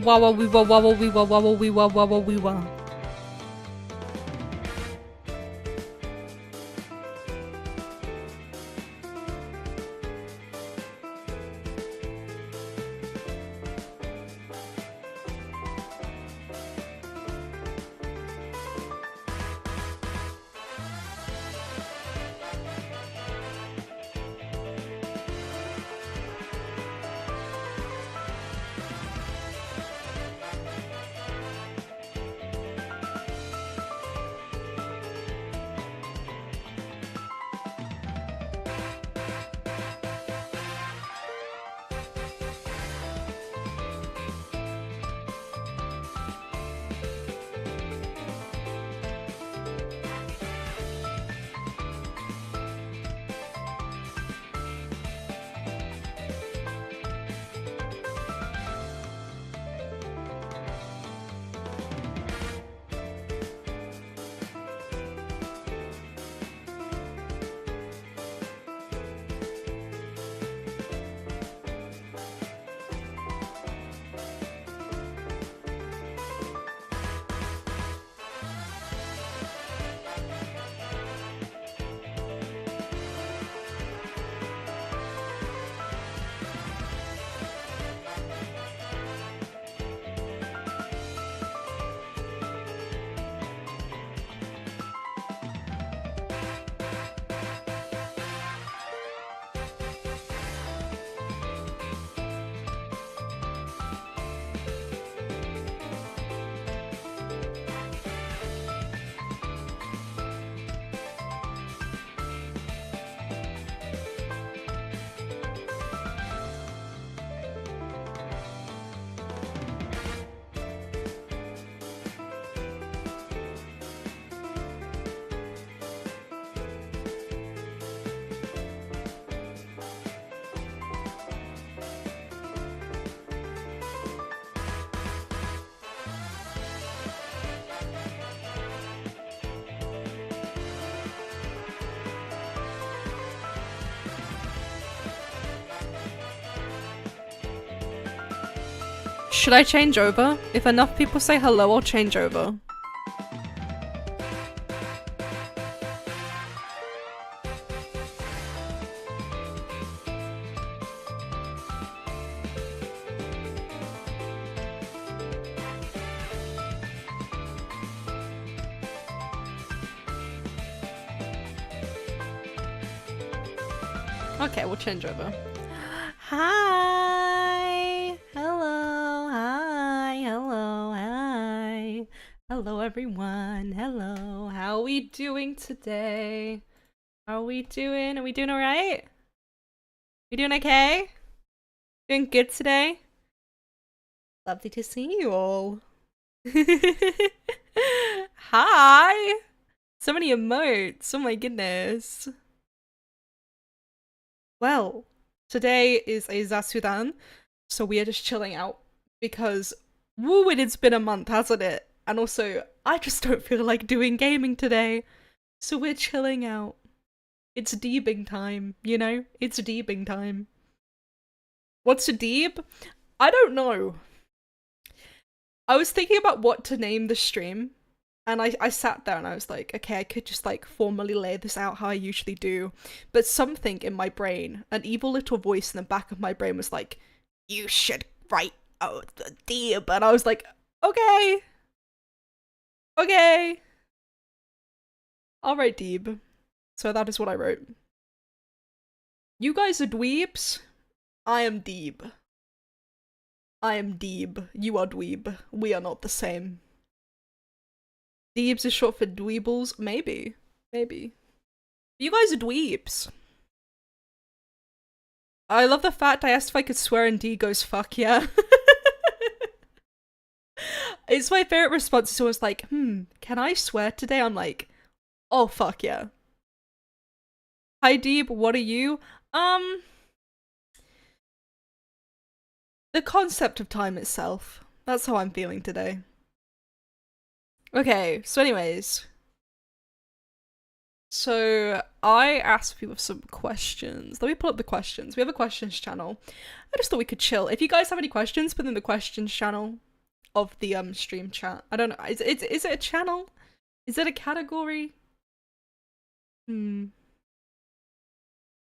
Wawa wee wa wawa wee wa wawa wee wa wawa wee wa. Should I change over? If enough people say hello, I'll change over. Okay, we'll change over. Hi! Hello! Hi! Hello! Hi! Hello everyone! Hello! How are we doing today? How are we doing? Are we doing alright? We doing okay? Doing good today? Lovely to see you all. Hi! So many emotes, oh my goodness. Well, today is a ZATSUDAN, so we are just chilling out because woo, it's been a month, hasn't it? And also, I just don't feel like doing gaming today, so we're chilling out. It's deebing time, you know? It's deebing time. What's a deeb? I don't know. I was thinking about what to name the stream, and I sat there and I was like, okay, I could just like formally lay this out how I usually do, but something in my brain, an evil little voice in the back of my brain was like, you should write a deeb, and I was like, okay, okay, I'll write deeb. So that is what I wrote. You guys are dweebs, I am deeb. I am deeb, you are dweeb, we are not the same. Deebs is short for dweebles? Maybe. Maybe. You guys are dweebs. I love the fact I asked if I could swear and D goes fuck yeah. It's my favorite response. It's always like, can I swear today? I'm like, oh fuck yeah. Hi Deeb, what are you? The concept of time itself. That's how I'm feeling today. Okay, so anyways. So I asked people some questions. Let me pull up the questions. We have a questions channel. I just thought we could chill. If you guys have any questions, put them in the questions channel. of the stream chat. I don't know. Is it a channel? Is it a category? I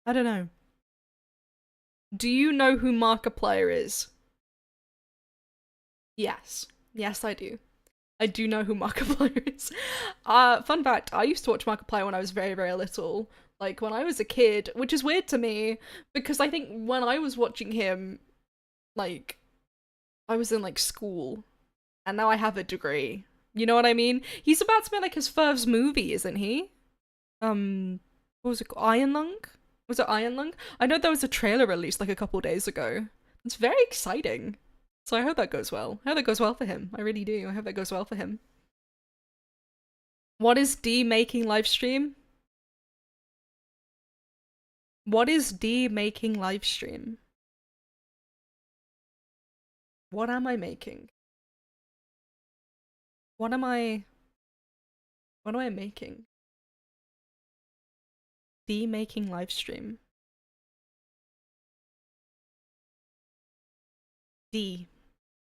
don't know. Do you know who Markiplier is? Yes. Yes, I do. I do know who Markiplier is. Fun fact, I used to watch Markiplier when I was very, very little. Like, when I was a kid, which is weird to me, because I think when I was watching him, like, I was in, like, school, and now I have a degree. You know what I mean? He's about to make, like, his first movie, isn't he? What was it called? Iron Lung? Was it Iron Lung? I know there was a trailer released, like, a couple days ago. It's very exciting. So I hope that goes well. I hope that goes well for him. I really do. I hope that goes well for him. What is D making live stream? What is D making live stream? What am I making? What am I making? D making live stream. D.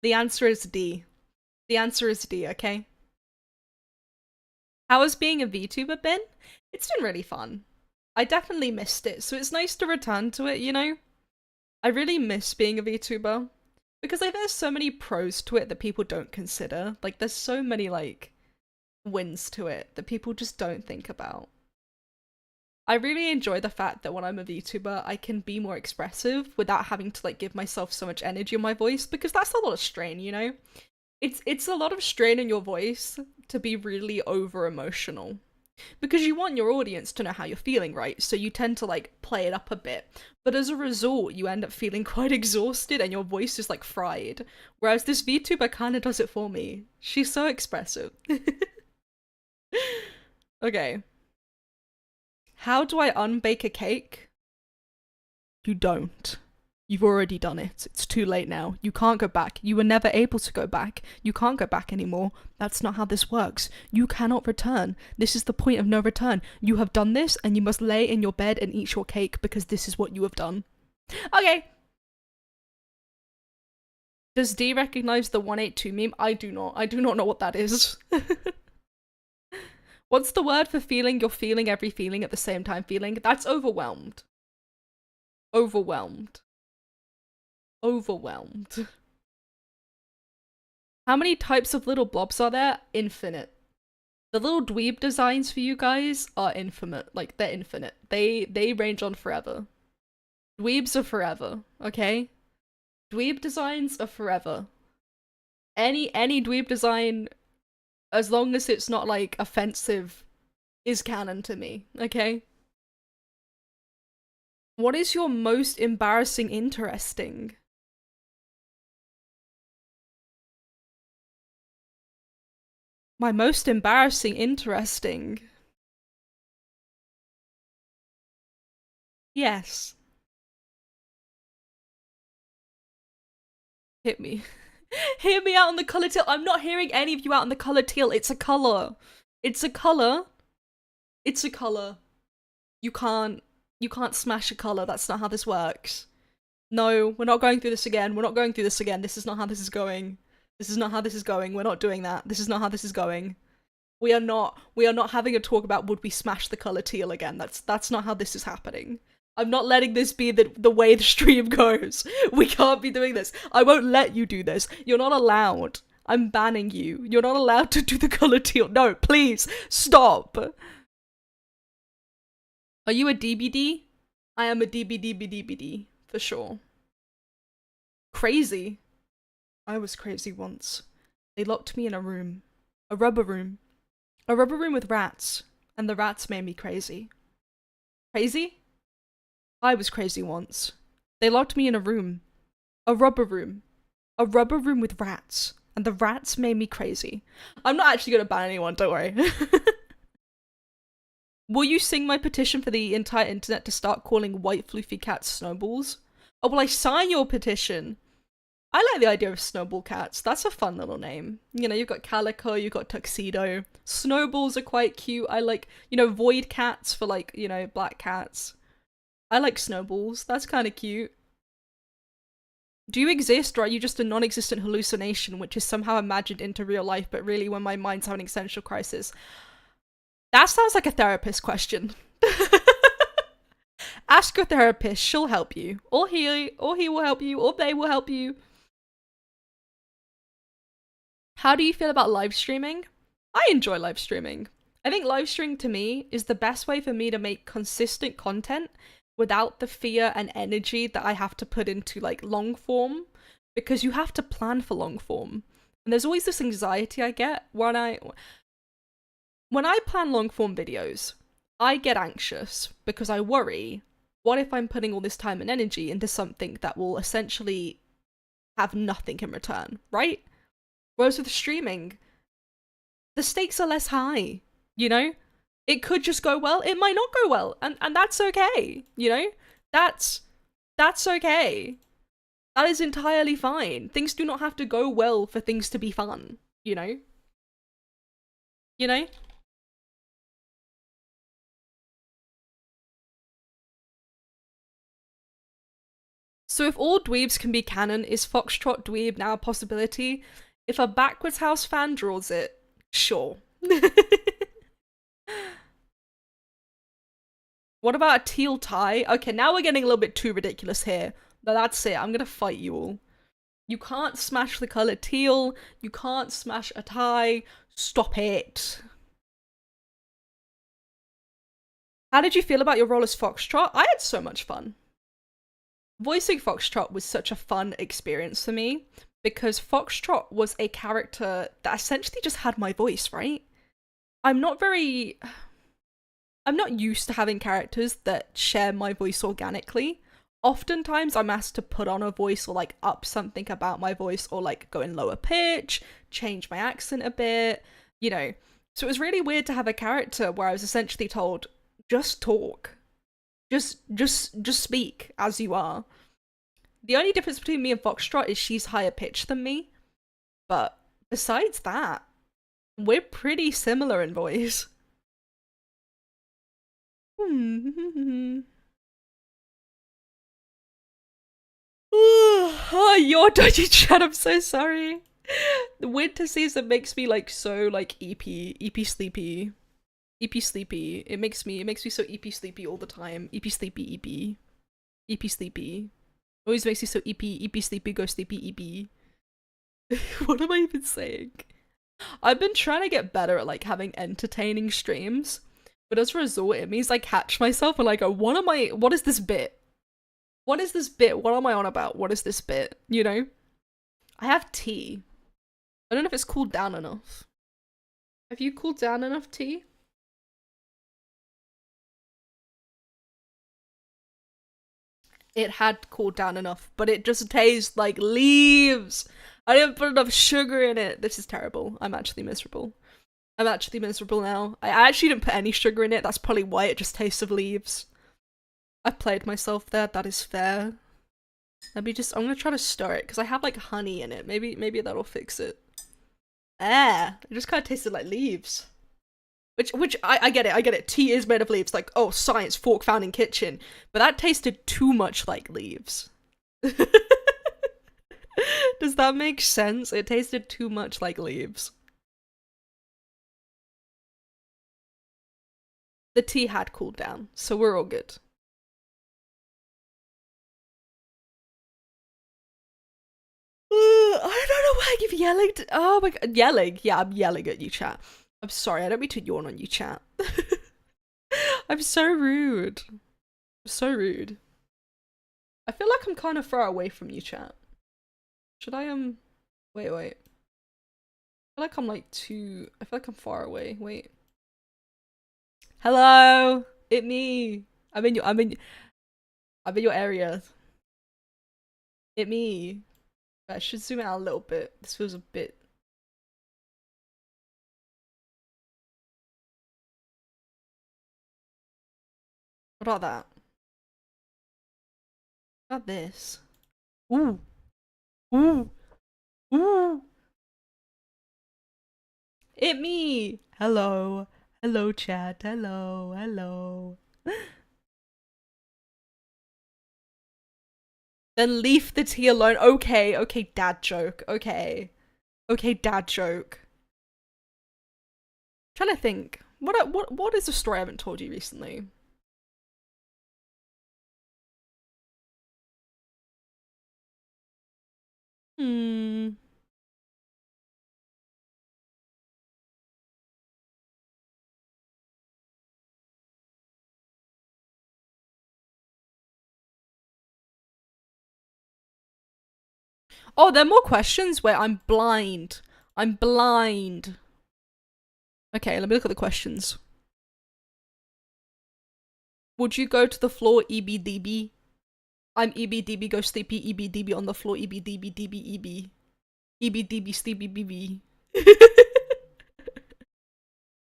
The answer is D. The answer is D, okay? How has being a VTuber been? It's been really fun. I definitely missed it, so it's nice to return to it, you know? I really miss being a VTuber. Because like there's so many pros to it that people don't consider. Like there's so many like wins to it that people just don't think about. I really enjoy the fact that when I'm a VTuber, I can be more expressive without having to like give myself so much energy in my voice, because that's a lot of strain, you know? It's a lot of strain in your voice to be really over emotional. Because you want your audience to know how you're feeling, right? So you tend to like play it up a bit. But as a result, you end up feeling quite exhausted and your voice is like fried. Whereas this VTuber kind of does it for me. She's so expressive. Okay. How do I unbake a cake? You don't. You've already done it. It's too late now. You can't go back. You were never able to go back. You can't go back anymore. That's not how this works. You cannot return. This is the point of no return. You have done this, and you must lay in your bed and eat your cake because this is what you have done. Okay. Does D recognize the 182 meme? I do not. I do not know what that is. What's the word for feeling you're feeling every feeling at the same time feeling? That's overwhelmed. Overwhelmed. Overwhelmed. How many types of little blobs are there? Infinite. The little dweeb designs for you guys are infinite. Like, they're infinite. They range on forever. Dweebs are forever, okay? Dweeb designs are forever. Any dweeb design, as long as it's not, like, offensive, is canon to me, okay? What is your most embarrassing interesting? My most embarrassing interesting. Yes. Hit me. Hear me out on the color teal. I'm not hearing any of you out on the color teal. It's a color. It's a color. It's a color. You can't smash a color. That's not how this works. No, we're not going through this again. We're not going through this again. This is not how this is going. This is not how this is going. We're not doing that. This is not how this is going. We are not having a talk about would we smash the color teal again. That's not how this is happening. I'm not letting this be the way the stream goes. We can't be doing this. I won't let you do this. You're not allowed. I'm banning you. You're not allowed to do the color teal. No, please, stop. Are you a DBD? I am a DBD, for sure. Crazy. I was crazy once. They locked me in a room. A rubber room. A rubber room with rats. And the rats made me crazy. Crazy? I was crazy once. They locked me in a room. A rubber room. A rubber room with rats. And the rats made me crazy. I'm not actually gonna ban anyone, don't worry. Will you sing my petition for the entire internet to start calling white floofy cats snowballs? Oh, will I sign your petition? I like the idea of snowball cats. That's a fun little name. You know, you've got Calico, you've got Tuxedo. Snowballs are quite cute. I like, you know, void cats for like, you know, black cats. I like snowballs. That's kind of cute. Do you exist, or are you just a non-existent hallucination which is somehow imagined into real life, but really when my mind's having an existential crisis? That sounds like a therapist question. Ask your therapist, she'll help you. Or he will help you, or they will help you. How do you feel about live streaming? I enjoy live streaming. I think live streaming to me is the best way for me to make consistent content without the fear and energy that I have to put into like long form, because you have to plan for long form. And there's always this anxiety I get when I plan long form videos. I get anxious because I worry, what if I'm putting all this time and energy into something that will essentially have nothing in return, right? Whereas with streaming, the stakes are less high, you know? It could just go well, it might not go well, and that's okay, you know? That's okay. That is entirely fine. Things do not have to go well for things to be fun, you know? You know? So if all dweebs can be canon, is Foxtrot dweeb now a possibility? If a Backwards House fan draws it, sure. What about a teal tie? Okay, now we're getting a little bit too ridiculous here. But that's it, I'm gonna fight you all. You can't smash the colour teal, you can't smash a tie, stop it. How did you feel about your role as Foxtrot? I had so much fun. Voicing Foxtrot was such a fun experience for me, because Foxtrot was a character that essentially just had my voice, right? I'm not used to having characters that share my voice organically. Oftentimes I'm asked to put on a voice or like up something about my voice, or like go in lower pitch, change my accent a bit, you know. So it was really weird to have a character where I was essentially told, just talk. Just speak as you are. The only difference between me and Foxtrot is she's higher pitched than me. But besides that, we're pretty similar in voice. Oh, your dodgy chat, I'm so sorry. The winter season makes me like so like EP sleepy. EP sleepy. It makes me so EP sleepy all the time. EP sleepy EP. EP sleepy. Always makes me so EP sleepy, go sleepy EP. What am I even saying? I've been trying to get better at like having entertaining streams, but as a result it means I catch myself and I go, what is this bit? What is this bit? What am I on about? What is this bit? You know? I have tea. I don't know if it's cooled down enough. Have you cooled down enough tea? It had cooled down enough, but it just tastes like leaves. I didn't put enough sugar in it. This is terrible. I'm actually miserable. I'm actually miserable now. I actually didn't put any sugar in it. That's probably why it just tastes of leaves. I played myself there. That is fair. I'm gonna try to stir it because I have like honey in it. Maybe that'll fix it. Ah, it just kind of tasted like leaves. Which I get it, I get it. Tea is made of leaves, like, oh, science, fork found in kitchen. But that tasted too much like leaves. Does that make sense? It tasted too much like leaves. The tea had cooled down, so we're all good. I don't know why I keep yelling. Oh my god, yelling. Yeah, I'm yelling at you, chat. I'm sorry, I don't mean to yawn on you, chat. I'm so rude. So rude. I feel like I'm kind of far away from you, chat. Should I, wait. I feel like I'm like I feel like I'm far away. Wait. Hello! It me! I'm in your area. It me. I should zoom out a little bit. This feels a bit. What about that? What about this? Ooh. Ooh. Ooh. It me! Hello. Hello, chat. Hello. Then leave the tea alone. Okay, okay, dad joke. Okay. Okay, dad joke. I'm trying to think. What is a story I haven't told you recently? Hmm. Oh, there are more questions where I'm blind. I'm blind. Okay, let me look at the questions. Would you go to the floor EBDB? I'm EBDB, go sleepy, EBDB on the floor, EBDB, DB, EB. EBDB, sleepy, BB.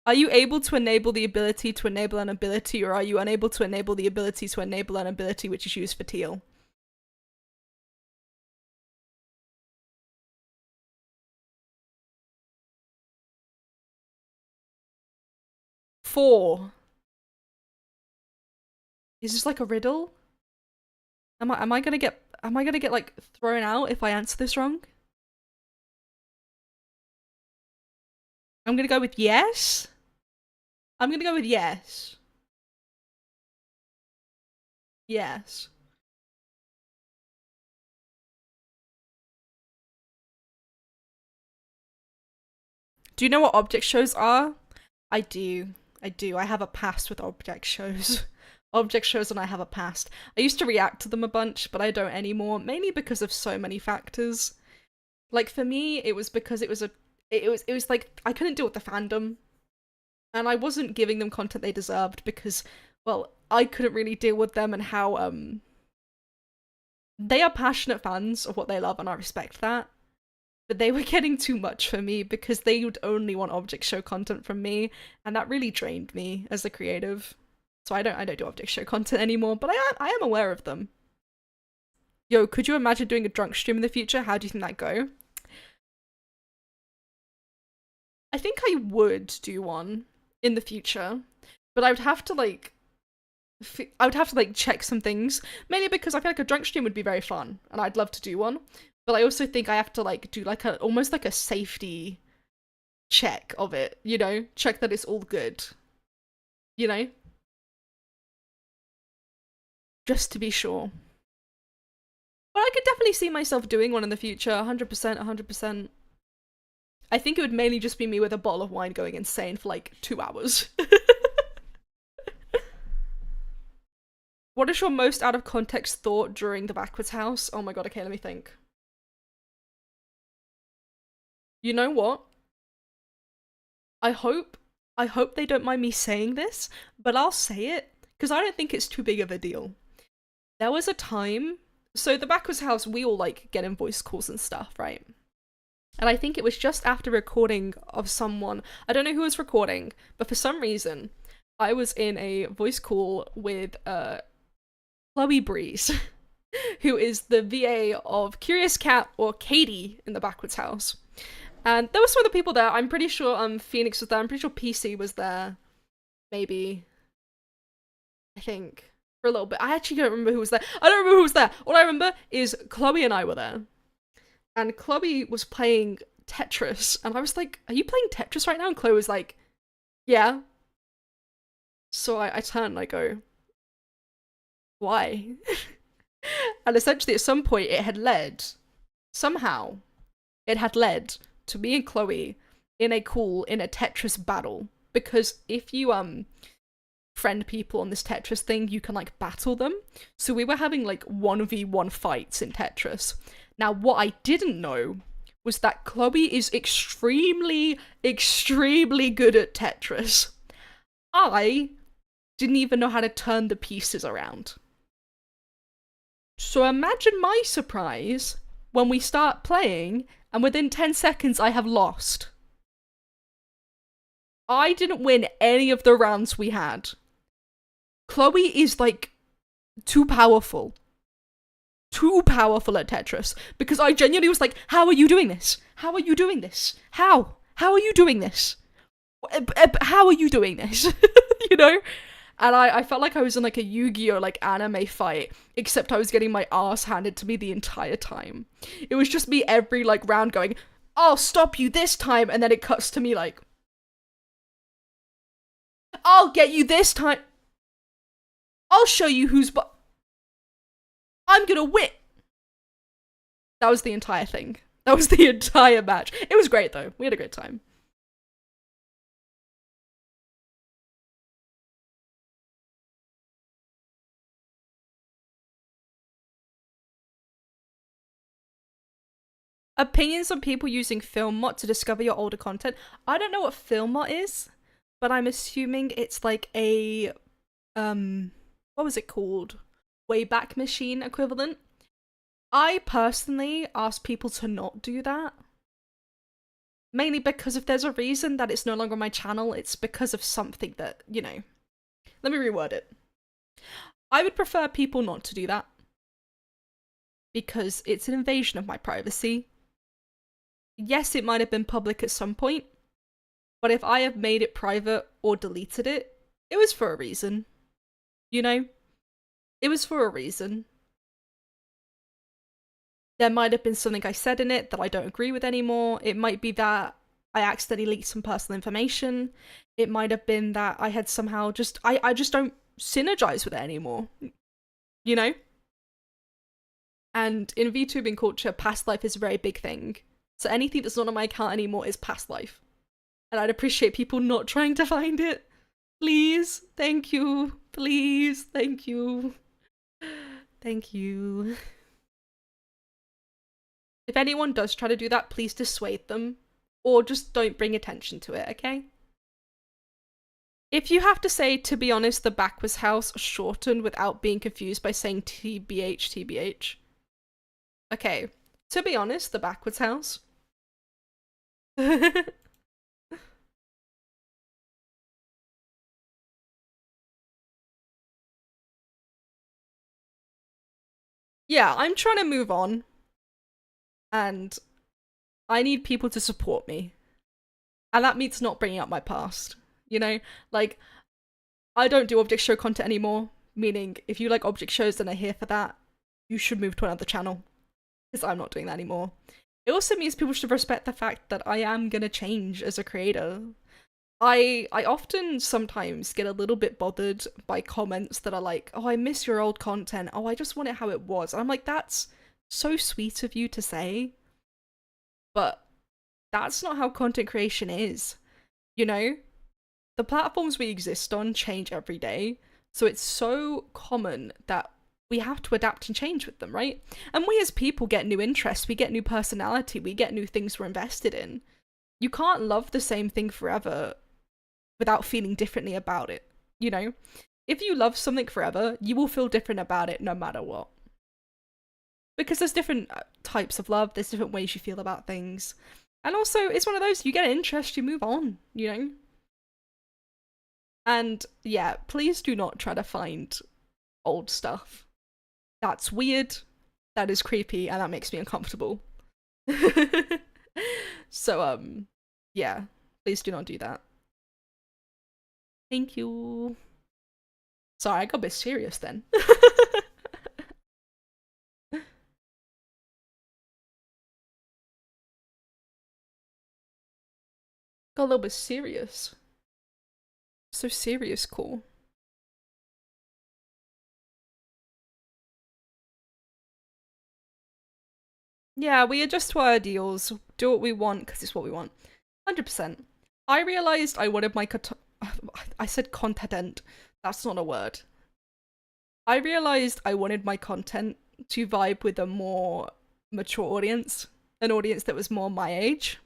Are you able to enable the ability to enable an ability, or are you unable to enable the ability to enable an ability which is used for teal? Four. Is this like a riddle? Am I gonna get like thrown out if I answer this wrong? I'm gonna go with yes. I'm gonna go with yes. Yes. Do you know what object shows are? I do. I do. I have a past with object shows. Object shows and I have a past. I used to react to them a bunch, but I don't anymore, mainly because of so many factors. Like for me, it was because it was like I couldn't deal with the fandom. And I wasn't giving them content they deserved because, well, I couldn't really deal with them and how they are passionate fans of what they love and I respect that. But they were getting too much for me because they would only want object show content from me, and that really drained me as a creative. So I don't do object show content anymore, but I am aware of them. Yo, could you imagine doing a drunk stream in the future? How do you think that'd go? I think I would do one in the future, but I would have to like check some things, mainly because I feel like a drunk stream would be very fun and I'd love to do one. But I also think I have to like do like a almost like a safety check of it, you know? Check that it's all good. You know? Just to be sure. But I could definitely see myself doing one in the future, 100%, 100%. I think it would mainly just be me with a bottle of wine going insane for like 2 hours. What is your most out of context thought during the backwards house? Oh my god, okay, let me think. You know what? I hope they don't mind me saying this, but I'll say it because I don't think it's too big of a deal. There was a time, so the backwards house, we all like get in voice calls and stuff, right? And I think it was just after recording of someone, I don't know who was recording, but for some reason, I was in a voice call with Chloe Breeze, who is the VA of Curious Cat or Katie in the backwards house. And there were some other people there. I'm pretty sure Phoenix was there. I'm pretty sure PC was there. Maybe. I think. For a little bit. I actually don't remember who was there. I don't remember who was there. All I remember is Chloe and I were there. And Chloe was playing Tetris. And I was like, are you playing Tetris right now? And Chloe was like, yeah. So I turn and I go, why? And essentially at some point it had led, somehow, it had led to me and Chloe in a Tetris battle. Because if you friend people on this Tetris thing, you can like battle them. So we were having like 1v1 fights in Tetris. Now what I didn't know was that Chloe is extremely, extremely good at Tetris. I didn't even know how to turn the pieces around. So imagine my surprise when we start playing and within 10 seconds I have lost. I didn't win any of the rounds we had. Chloe is like too powerful. Too powerful at Tetris. Because I genuinely was like, how are you doing this? How are you doing this? How? How are you doing this? How are you doing this? You know? And I felt like I was in like a Yu-Gi-Oh like anime fight, except I was getting my ass handed to me the entire time. It was just me every like round going, I'll stop you this time, and then it cuts to me like, I'll get you this time. I'll show you who's I'm gonna win. That was the entire thing. That was the entire match. It was great though. We had a great time. Opinions on people using Filmot to discover your older content. I don't know what Filmot is, but I'm assuming it's like a what was it called? Wayback Machine equivalent. I personally ask people to not do that. Mainly because if there's a reason that it's no longer on my channel, it's because of something that, you know. Let me reword it. I would prefer people not to do that. Because it's an invasion of my privacy. Yes, it might have been public at some point, but if I have made it private or deleted it, it was for a reason. You know? It was for a reason. There might have been something I said in it that I don't agree with anymore. It might be that I accidentally leaked some personal information. It might have been that I had somehow just, I just don't synergize with it anymore. You know? And in VTubing culture, past life is a very big thing. So anything that's not on my account anymore is past life. And I'd appreciate people not trying to find it. Please. Thank you. Please. Thank you. Thank you. If anyone does try to do that, please dissuade them. Or just don't bring attention to it, okay? If you have to say, to be honest, the backwards house shortened without being confused by saying TBH, TBH. Okay, to be honest, the backwards house. Yeah, I'm trying to move on. And I need people to support me. And that means not bringing up my past. You know? Like, I don't do object show content anymore. Meaning, if you like object shows and are here for that, you should move to another channel. Because I'm not doing that anymore. It also means people should respect the fact that I am gonna change as a creator. I often sometimes get a little bit bothered by comments that are like, oh, I miss your old content. Oh, I just want it how it was. And I'm like, that's so sweet of you to say. But that's not how content creation is. You know? The platforms we exist on change every day. So it's so common that we have to adapt and change with them, right? And we as people get new interests, we get new personality, we get new things we're invested in. You can't love the same thing forever without feeling differently about it, you know? If you love something forever, you will feel different about it no matter what. Because there's different types of love, there's different ways you feel about things. And also, it's one of those, you get an interest, you move on, you know? And yeah, please do not try to find old stuff. That's weird, that is creepy, and that makes me uncomfortable. So, yeah, please do not do that. Thank you. Sorry, I got a bit serious then. Got a little bit serious. So serious, cool. Yeah, we adjust to our ideals, do what we want because it's what we want. 100%. I realized I wanted my I said content. That's not a word. I realized I wanted my content to vibe with a more mature audience, an audience that was more my age.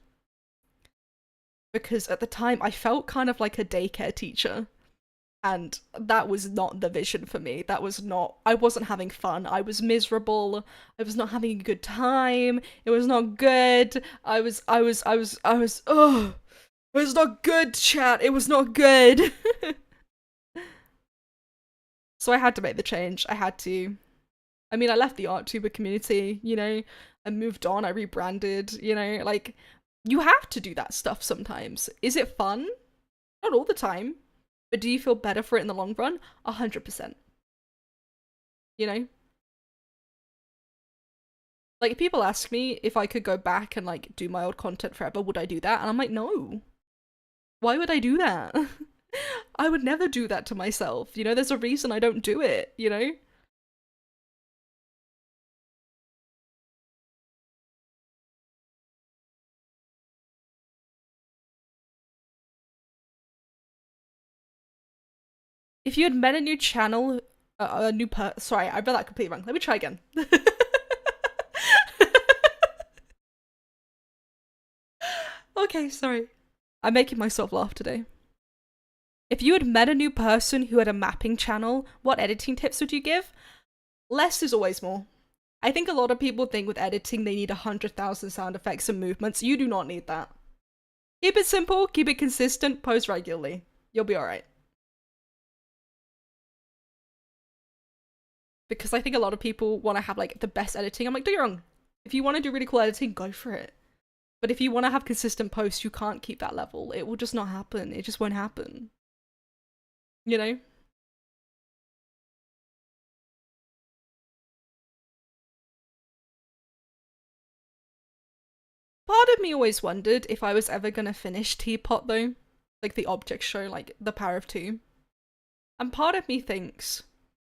Because at the time I felt kind of like a daycare teacher. And that was not the vision for me. That was not, I wasn't having fun. I was miserable. I was not having a good time. It was not good. Ugh. It was not good, chat. It was not good. So I had to make the change. I had to. I mean, I left the ArtTuber community, you know, I moved on, I rebranded, you know, like, you have to do that stuff sometimes. Is it fun? Not all the time. But do you feel better for it in the long run? 100%. You know? Like, if people ask me if I could go back and, like, do my old content forever, would I do that? And I'm like, no. Why would I do that? I would never do that to myself. You know, there's a reason I don't do it, you know? If you had met a new channel, sorry, I read that completely wrong. Let me try again. Okay, sorry. I'm making myself laugh today. If you had met a new person who had a mapping channel, what editing tips would you give? Less is always more. I think a lot of people think with editing they need 100,000 sound effects and movements. You do not need that. Keep it simple, keep it consistent, post regularly. You'll be alright. Because I think a lot of people want to have like the best editing. I'm like, don't get wrong. If you want to do really cool editing, go for it. But if you want to have consistent posts, you can't keep that level. It will just not happen. It just won't happen. You know? Part of me always wondered if I was ever gonna finish Teapot though. Like the object show, like The Power of Two. And part of me thinks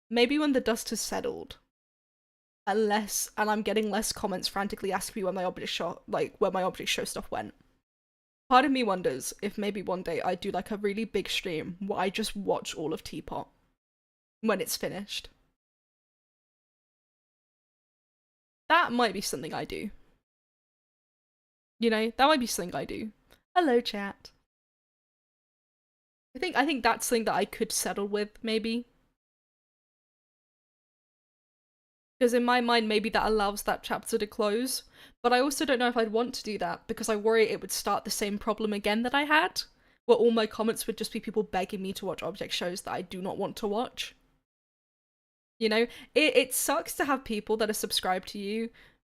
maybe when the dust has settled, and I'm getting less comments frantically asking me when my object show, like where my object show stuff went. Part of me wonders if maybe one day I do like a really big stream where I just watch all of Teapot when it's finished. That might be something I do. You know, that might be something I do. Hello, chat. I think that's something that I could settle with, maybe. Because in my mind, maybe that allows that chapter to close. But I also don't know if I'd want to do that because I worry it would start the same problem again that I had, where all my comments would just be people begging me to watch object shows that I do not want to watch. You know, it sucks to have people that are subscribed to you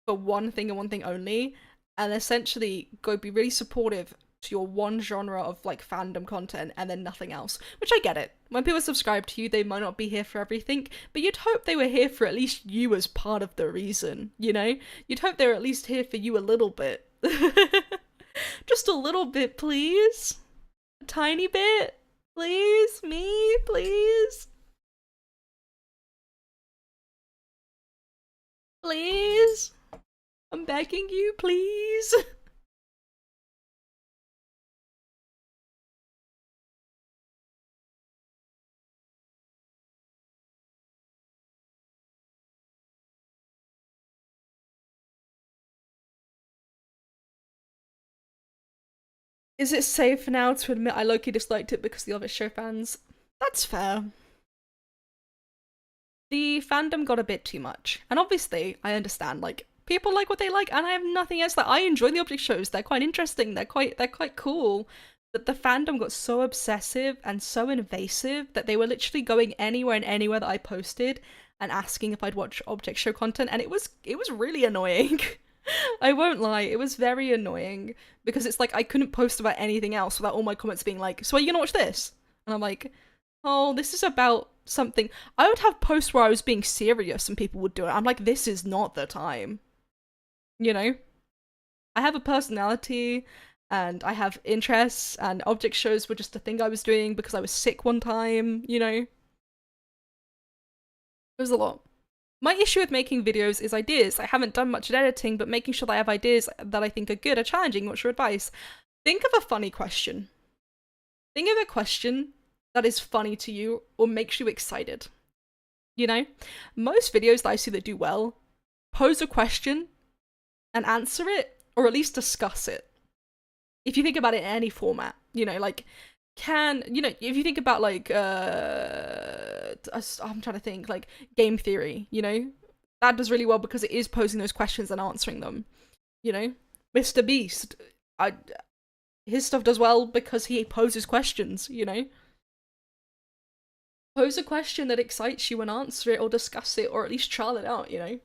for one thing and one thing only, and essentially go be really supportive to your one genre of like fandom content and then nothing else. Which I get it. When people subscribe to you, they might not be here for everything, but you'd hope they were here for at least you as part of the reason, you know? You'd hope they were at least here for you a little bit. Just a little bit, please. A tiny bit. Please, me, please. Please. I'm begging you, please. Is it safe now to admit I low-key disliked it because the other show fans? That's fair. The fandom got a bit too much. And obviously, I understand, like, people like what they like, and I have nothing else. Like, I enjoy the object shows. They're quite interesting. They're quite cool. But the fandom got so obsessive and so invasive that they were literally going anywhere and anywhere that I posted and asking if I'd watch object show content, and it was really annoying. I won't lie, it was very annoying because it's like I couldn't post about anything else without all my comments being like, so are you gonna watch this? And I'm like, oh, this is about something. I would have posts where I was being serious and people would do it. I'm like, this is not the time. You know? I have a personality and I have interests, and object shows were just a thing I was doing because I was sick one time, you know? It was a lot. My issue with making videos is ideas. I haven't done much in editing, but making sure that I have ideas that I think are good are challenging. What's your advice? Think of a funny question. Think of a question that is funny to you or makes you excited. You know? Most videos that I see that do well pose a question and answer it, or at least discuss it. If you think about it in any format, you know, like, if you think about like I'm trying to think, like game theory, you know, that does really well because it is posing those questions and answering them. You know, Mr. Beast, his stuff does well because he poses questions, you know. Pose a question that excites you and answer it or discuss it or at least trial it out, you know.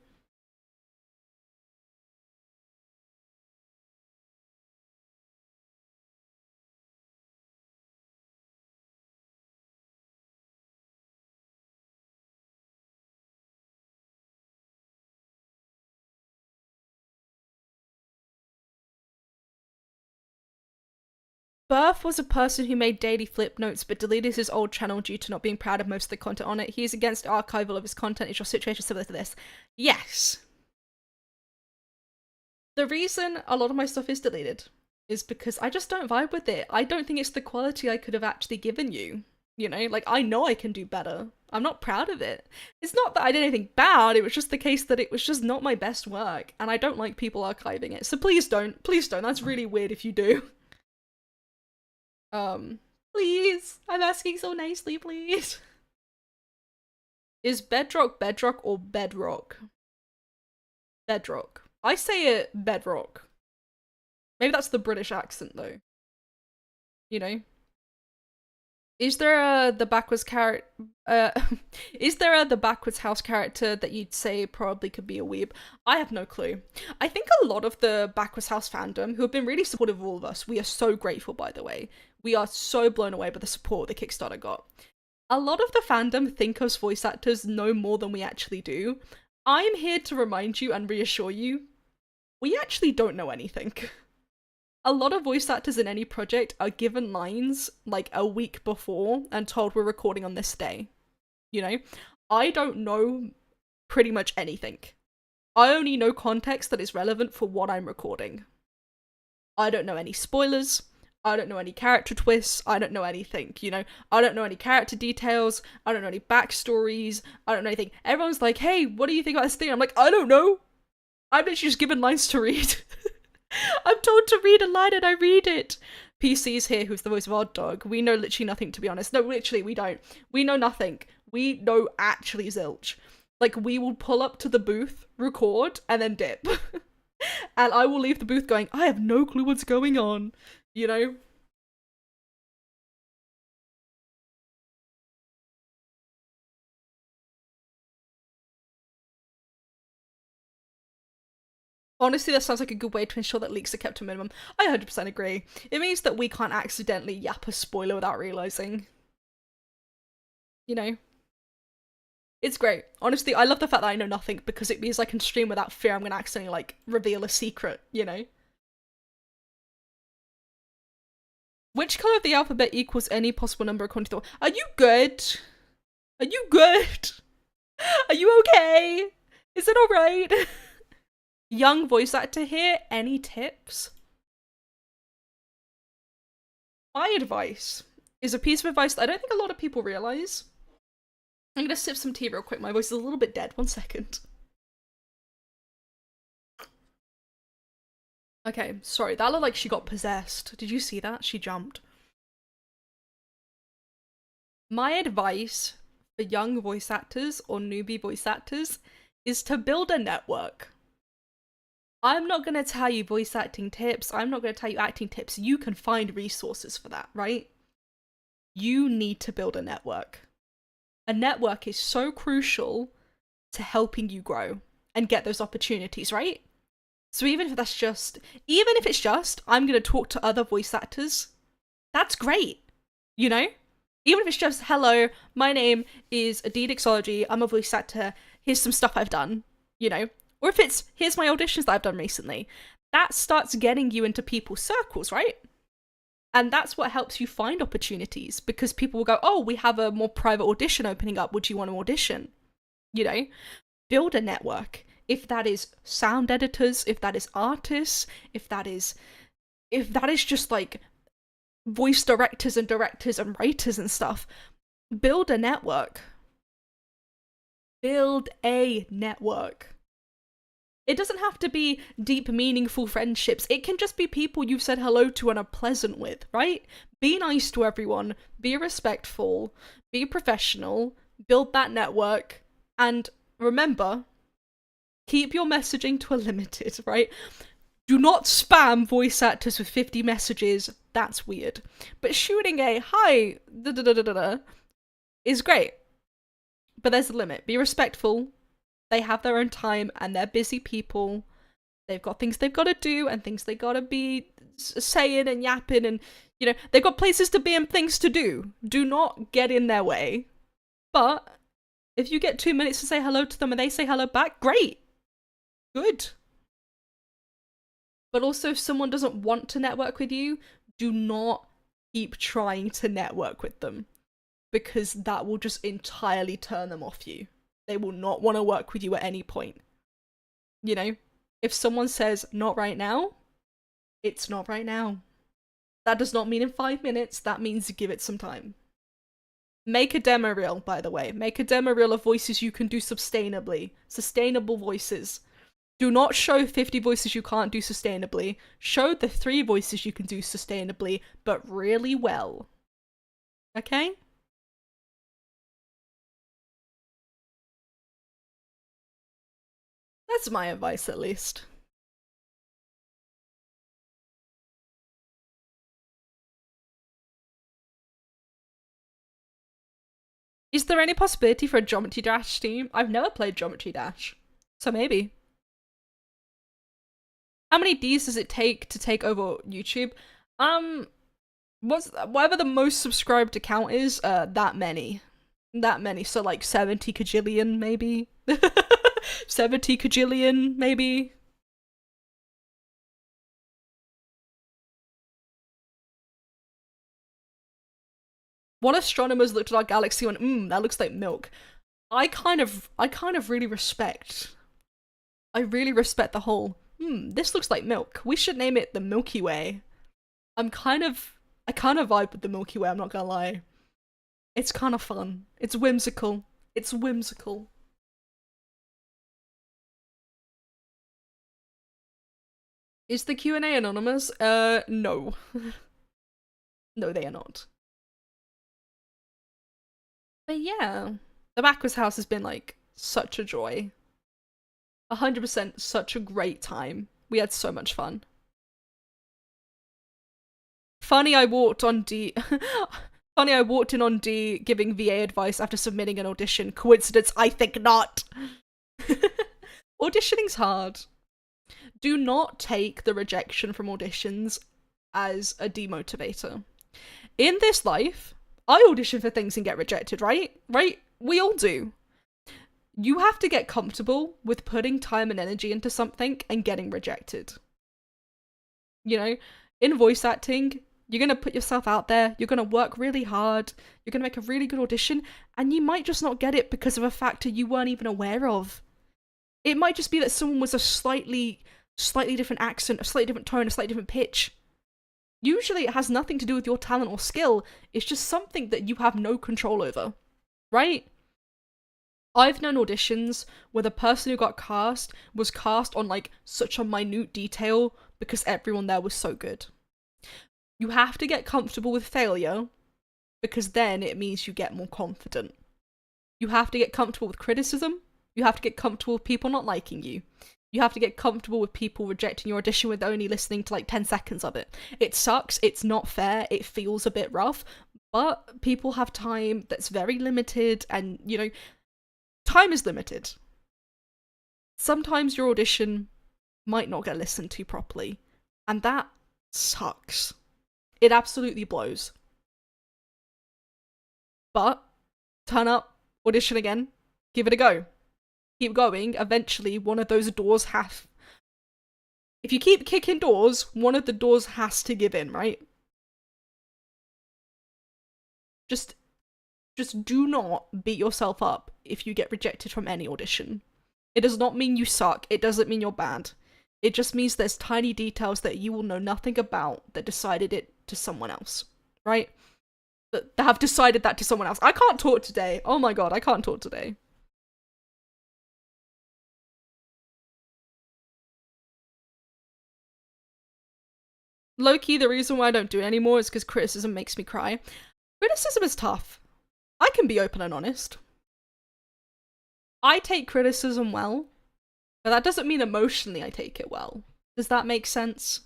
Birth was a person who made daily flip notes but deleted his old channel due to not being proud of most of the content on it. He is against archival of his content. Is your situation similar to this? Yes. The reason a lot of my stuff is deleted is because I just don't vibe with it. I don't think it's the quality I could have actually given you. You know, like, I know I can do better. I'm not proud of it. It's not that I did anything bad, it was just the case that it was just not my best work, and I don't like people archiving it. So please don't. Please don't. That's really weird if you do. Please. I'm asking so nicely, please. Is bedrock bedrock or bedrock? Bedrock. I say it bedrock. Maybe that's the British accent, though. You know? Is there the backwards character? Is there the backwards house character that you'd say probably could be a weeb? I have no clue. I think a lot of the backwards house fandom, who have been really supportive of all of us, we are so grateful, by the way. We are so blown away by the support the Kickstarter got. A lot of the fandom think us voice actors know more than we actually do. I'm here to remind you and reassure you, we actually don't know anything. A lot of voice actors in any project are given lines like a week before and told we're recording on this day. You know? I don't know pretty much anything. I only know context that is relevant for what I'm recording. I don't know any spoilers. I don't know any character twists. I don't know anything, you know? I don't know any character details. I don't know any backstories. I don't know anything. Everyone's like, hey, what do you think about this thing? I'm like, I don't know. I'm literally just given lines to read. I'm told to read a line and I read it. PC's here, who's the voice of Odd Dog. We know literally nothing, to be honest. No, literally, we don't. We know nothing. We know actually zilch. Like, we will pull up to the booth, record, and then dip. And I will leave the booth going, I have no clue what's going on. You know? Honestly, that sounds like a good way to ensure that leaks are kept to a minimum. I 100% agree. It means that we can't accidentally yap a spoiler without realising. You know? It's great. Honestly, I love the fact that I know nothing, because it means I can stream without fear I'm gonna accidentally, like, reveal a secret, you know? Which colour of the alphabet equals any possible number according to the— Are you good? Are you good? Are you okay? Is it alright? Young voice actor here, any tips? My advice is a piece of advice that I don't think a lot of people realise. I'm gonna sip some tea real quick, my voice is a little bit dead, 1 second. Okay, sorry, that looked like she got possessed. Did you see that? She jumped. My advice for young voice actors or newbie voice actors is to build a network. I'm not going to tell you voice acting tips. I'm not going to tell you acting tips. You can find resources for that, right? You need to build a network. A network is so crucial to helping you grow and get those opportunities, right? So even if it's just, I'm going to talk to other voice actors, that's great, you know? Even if it's just, hello, my name is Dixologii, I'm a voice actor, here's some stuff I've done, you know? Or if it's, here's my auditions that I've done recently. That starts getting you into people's circles, right? And that's what helps you find opportunities, because people will go, oh, we have a more private audition opening up, would you want to audition? You know? Build a network. If that is sound editors, if that is artists, if that is just like voice directors and writers and stuff, build a network. Build a network. It doesn't have to be deep, meaningful friendships. It can just be people you've said hello to and are pleasant with, right? Be nice to everyone, be respectful, be professional, build that network, and remember, keep your messaging to a limited, right? Do not spam voice actors with 50 messages. That's weird. But shooting a hi is great. But there's a limit. Be respectful. They have their own time and they're busy people. They've got things they've got to do and things they got to be saying and yapping, and, you know, they've got places to be and things to do. Do not get in their way. But if you get 2 minutes to say hello to them and they say hello back, great. Good. But also, if someone doesn't want to network with you, do not keep trying to network with them, because that will just entirely turn them off you. They will not want to work with you at any point. You know, if someone says not right now, it's not right now. That does not mean in 5 minutes, that means give it some time. Make a demo reel, by the way. Make a demo reel of voices you can do sustainably. Sustainable voices. Do not show 50 voices you can't do sustainably. Show the 3 voices you can do sustainably, but really well. Okay? That's my advice, at least. Is there any possibility for a Geometry Dash team? I've never played Geometry Dash, so maybe. How many Ds does it take to take over YouTube? Whatever the most subscribed account is, that many. That many, so like 70 kajillion, maybe? 70 kajillion, maybe? What astronomers looked at our galaxy and went, that looks like milk. I kind of really respect. I really respect the whole, this looks like milk. We should name it the Milky Way. I kind of vibe with the Milky Way, I'm not gonna lie. It's kind of fun. It's whimsical. It's whimsical. Is the Q&A anonymous? No. No, they are not. But yeah, the Backwards House has been like such a joy. 100% such a great time. We had so much fun. Funny I walked on D. Funny I walked in on D giving VA advice after submitting an audition. Coincidence? I think not. Auditioning's hard. Do not take the rejection from auditions as a demotivator. In this life, I audition for things and get rejected, right? Right? We all do. You have to get comfortable with putting time and energy into something and getting rejected. You know, in voice acting, you're gonna put yourself out there, you're gonna work really hard, you're gonna make a really good audition, and you might just not get it because of a factor you weren't even aware of. It might just be that someone was a slightly different accent, a slightly different tone, a slightly different pitch. Usually it has nothing to do with your talent or skill, it's just something that you have no control over, right? I've known auditions where the person who got cast was cast on like such a minute detail because everyone there was so good. You have to get comfortable with failure because then it means you get more confident. You have to get comfortable with criticism. You have to get comfortable with people not liking you. You have to get comfortable with people rejecting your audition with only listening to like 10 seconds of it. It sucks, it's not fair, it feels a bit rough, but people have time that's very limited and, you know, time is limited. Sometimes your audition might not get listened to properly, and that sucks. It absolutely blows. But turn up, audition again, give it a go. Keep going, eventually one of those doors have... If you keep kicking doors, one of the doors has to give in, right? Just do not beat yourself up if you get rejected from any audition. It does not mean you suck, it doesn't mean you're bad. It just means there's tiny details that you will know nothing about that decided it to someone else, right? That have decided that to someone else. I can't talk today. Oh my god, I can't talk today. Low-key, the reason why I don't do it anymore is because criticism makes me cry. Criticism is tough. I can be open and honest. I take criticism well, but that doesn't mean emotionally I take it well. Does that make sense?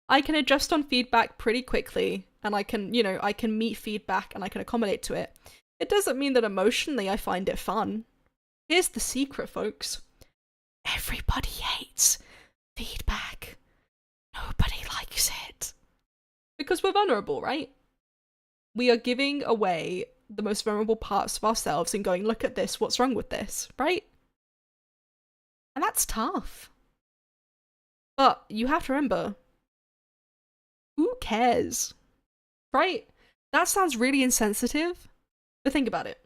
I can adjust on feedback pretty quickly, and I can, you know, I can meet feedback and I can accommodate to it. It doesn't mean that emotionally I find it fun. Here's the secret, folks. Everybody hates feedback. Nobody likes it. Because we're vulnerable, right? We are giving away the most vulnerable parts of ourselves and going, look at this, what's wrong with this, right? And that's tough. But you have to remember, who cares? right? That sounds really insensitive, but think about it.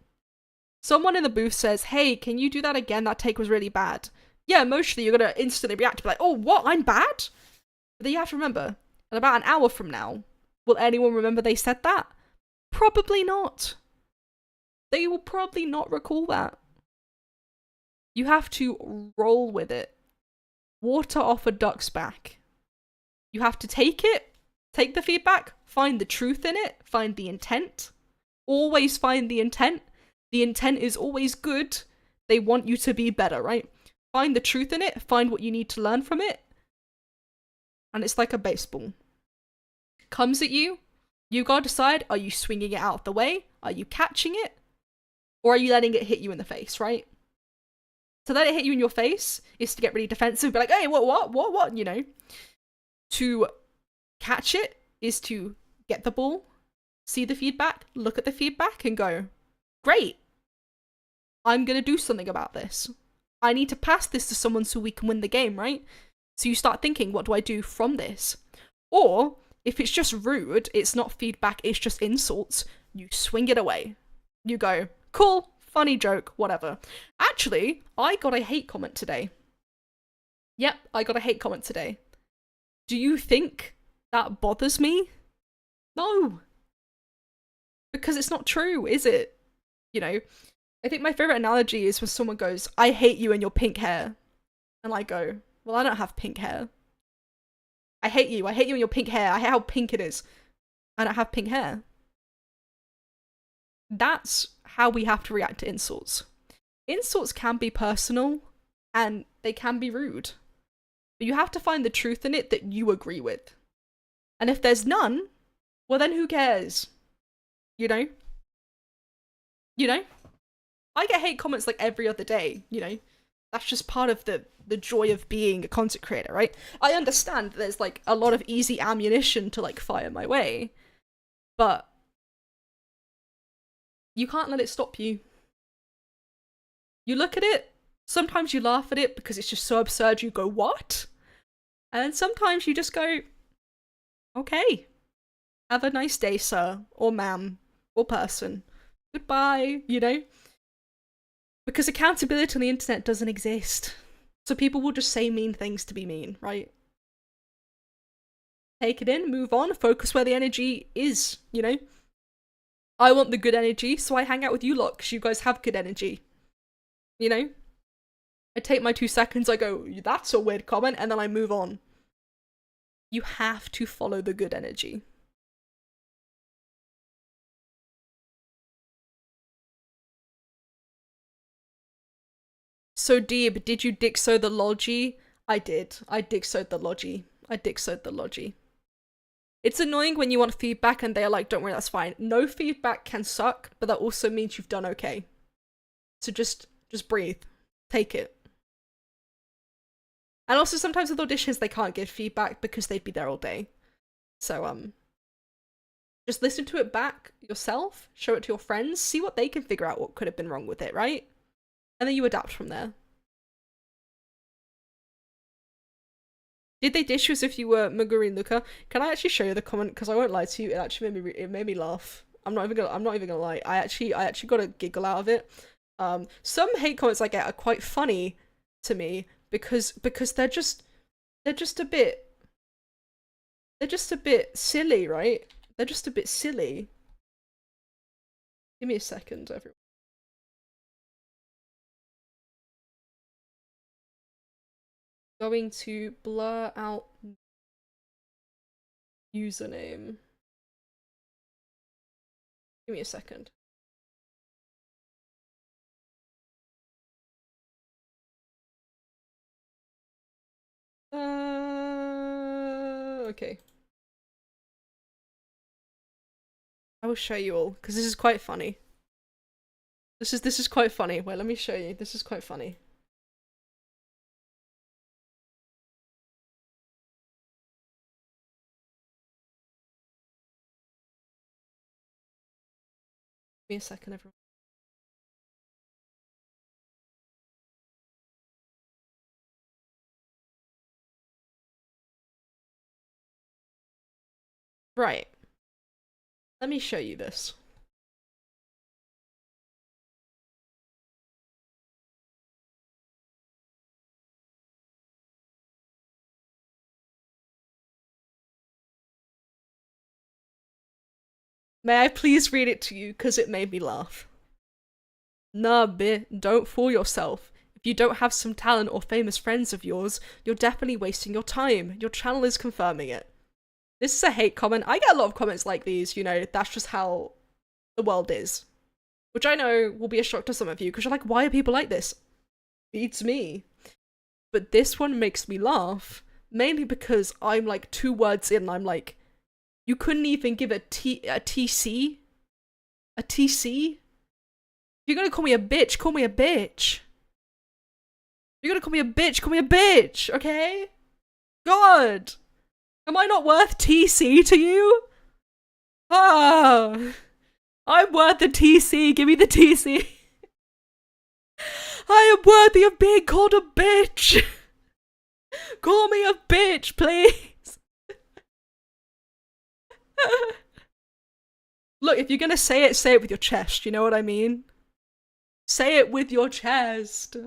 Someone in the booth says, hey, can you do that again? That take was really bad. Yeah, emotionally, you're gonna instantly react, be like, oh, what? I'm bad? But then you have to remember, in about an hour from now, will anyone remember they said that? Probably not. They will probably not recall that. You have to roll with it. Water off a duck's back. You have to take it, take the feedback, find the truth in it, find the intent. Always find the intent. The intent is always good. They want you to be better, right? Find the truth in it, find what you need to learn from it. And it's like a baseball. Comes at you, you gotta decide, are you swinging it out of the way? Are you catching it? Or are you letting it hit you in the face, right? To let it hit you in your face is to get really defensive, be like, hey, what, you know. To catch it is to get the ball, see the feedback, look at the feedback, and go, great, I'm gonna do something about this. I need to pass this to someone so we can win the game, right? So you start thinking, what do I do from this? Or, if it's just rude, it's not feedback, it's just insults, you swing it away. You go, cool, funny joke, whatever. Actually, I got a hate comment today. Yep, I got a hate comment today. Do you think that bothers me? No. Because it's not true, is it? You know, I think my favorite analogy is when someone goes, I hate you and your pink hair. And I go, well, I don't have pink hair. I hate you and your pink hair. I hate how pink it is. I don't have pink hair. That's how we have to react to insults. Insults can be personal and they can be rude. But you have to find the truth in it that you agree with. And if there's none, well then who cares? You know? You know? I get hate comments like every other day, you know? That's just part of the joy of being a content creator, right? I understand that there's like a lot of easy ammunition to like fire my way, but you can't let it stop you. You look at it, sometimes you laugh at it because it's just so absurd, you go, what? And then sometimes you just go, okay, have a nice day, sir, or ma'am, or person. Goodbye, you know? Because accountability on the internet doesn't exist. So people will just say mean things to be mean, right? Take it in, move on, focus where the energy is, you know? I want the good energy, so I hang out with you lot, because you guys have good energy. You know? I take my 2 seconds, I go, that's a weird comment, and then I move on. You have to follow the good energy. So Deeb, did you Dixologii? I did. I Dixologii. I Dixologii. It's annoying when you want feedback and they're like, don't worry, that's fine. No feedback can suck, but that also means you've done okay. So just breathe. Take it. And also sometimes with auditions they can't give feedback because they'd be there all day. So just listen to it back yourself, show it to your friends, see what they can figure out what could have been wrong with it, right? And then you adapt from there. Did they dish you as if you were Meguri Luca? Can I actually show you the comment? Because I won't lie to you, it actually made me laugh. I'm not even gonna lie. I actually got a giggle out of it. Some hate comments I get are quite funny to me because they're just a bit silly, right? They're just a bit silly. Give me a second, everyone. Going to blur out username. Give me a second. Okay. I will show you all because this is quite funny. This is quite funny. Wait, let me show you. This is quite funny. Give me a second, everyone. Right. Let me show you this. May I please read it to you, because it made me laugh. Nah, bit, don't fool yourself. If you don't have some talent or famous friends of yours, you're definitely wasting your time. Your channel is confirming it. This is a hate comment. I get a lot of comments like these, you know, that's just how the world is. Which I know will be a shock to some of you, because you're like, why are people like this? Beats me. But this one makes me laugh, mainly because I'm like 2 words in and I'm like, you couldn't even give a TC? A TC? If you're gonna call me a bitch, call me a bitch. If you're gonna call me a bitch, call me a bitch, okay? God! Am I not worth TC to you? Ah! I'm worth the TC, give me the TC. I am worthy of being called a bitch! Call me a bitch, please! Look, if you're gonna say it with your chest, you know what I mean? Say it with your chest.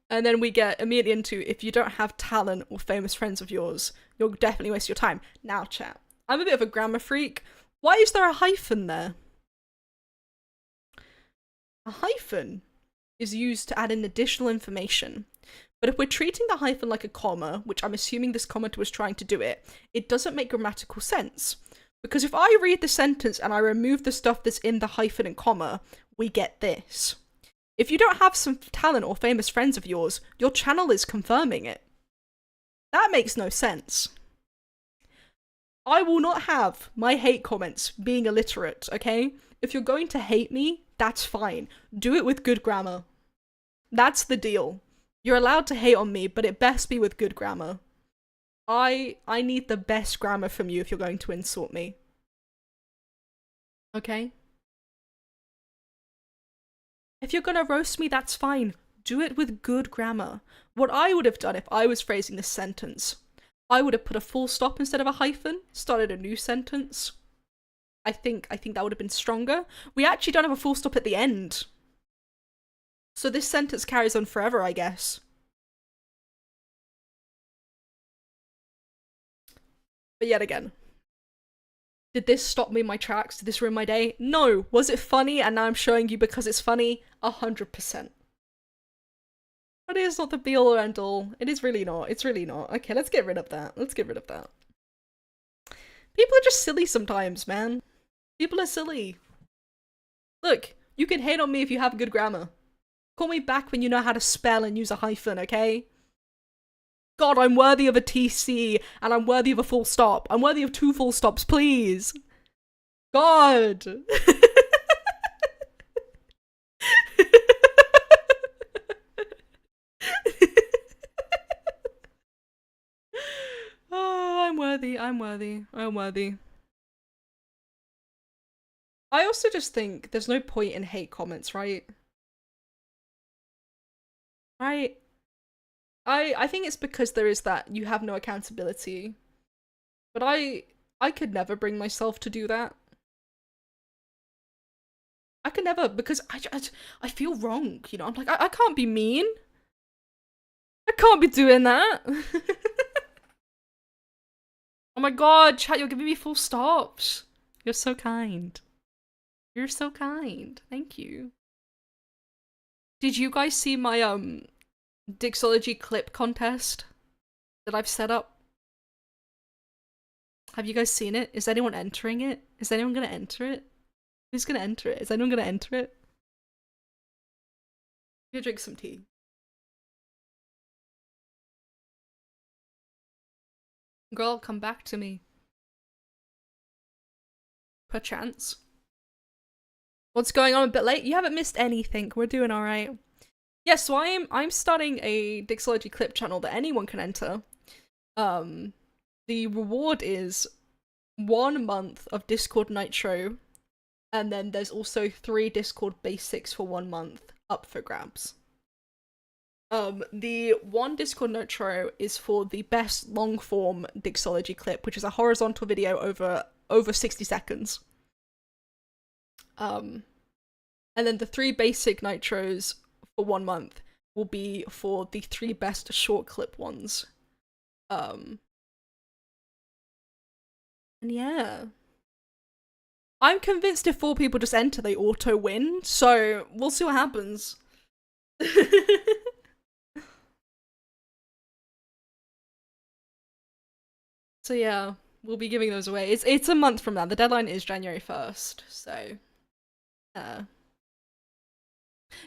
And then we get immediately into, if you don't have talent or famous friends of yours, you'll definitely waste your time. Now, chat. I'm a bit of a grammar freak. Why is there a hyphen there? A hyphen is used to add in additional information. But if we're treating the hyphen like a comma, which I'm assuming this commenter was trying to do it doesn't make grammatical sense. Because if I read the sentence and I remove the stuff that's in the hyphen and comma, we get this. If you don't have some talent or famous friends of yours, your channel is confirming it. That makes no sense. I will not have my hate comments being illiterate, okay? If you're going to hate me, that's fine. Do it with good grammar. That's the deal. You're allowed to hate on me, but it best be with good grammar. I need the best grammar from you if you're going to insult me. Okay? If you're gonna roast me, that's fine. Do it with good grammar. What I would have done if I was phrasing this sentence, I would have put a full stop instead of a hyphen, started a new sentence. I think that would have been stronger. We actually don't have a full stop at the end. So this sentence carries on forever, I guess. But yet again, did this stop me in my tracks? Did this ruin my day? No. Was it funny and now I'm showing you because it's funny? 100%. But it is not the be all or end all. It is really not. It's really not. Okay, let's get rid of that. Let's get rid of that. People are just silly sometimes, man. People are silly. Look, you can hate on me if you have good grammar. Call me back when you know how to spell and use a hyphen, okay? God, I'm worthy of a TC, and I'm worthy of a full stop. I'm worthy of 2 full stops, please. God. Oh, I'm worthy, I'm worthy, I'm worthy. I also just think there's no point in hate comments, right? Right? I think it's because there is that you have no accountability. But I could never bring myself to do that. I could never, because I feel wrong, you know? I'm like, I can't be mean. I can't be doing that. Oh my god, chat, you're giving me full stops. You're so kind. You're so kind. Thank you. Did you guys see my Dixologii clip contest that I've set up? Have you guys seen it? Is anyone entering it? Is anyone gonna enter it? Who's gonna enter it? Is anyone gonna enter it? I'm gonna drink some tea. Girl, come back to me. Perchance. What's going on a bit late? You haven't missed anything. We're doing alright. Yeah, so I'm starting a Dixologii clip channel that anyone can enter. The reward is 1 month of Discord Nitro, and then there's also 3 Discord basics for 1 month up for grabs. The 1 Discord Nitro is for the best long form Dixologii clip, which is a horizontal video over over 60 seconds. And then the 3 basic nitros for 1 month will be for the 3 best short clip ones. And yeah. I'm convinced if 4 people just enter, they auto win, so we'll see what happens. So yeah, we'll be giving those away. It's a month from now. The deadline is January 1st, so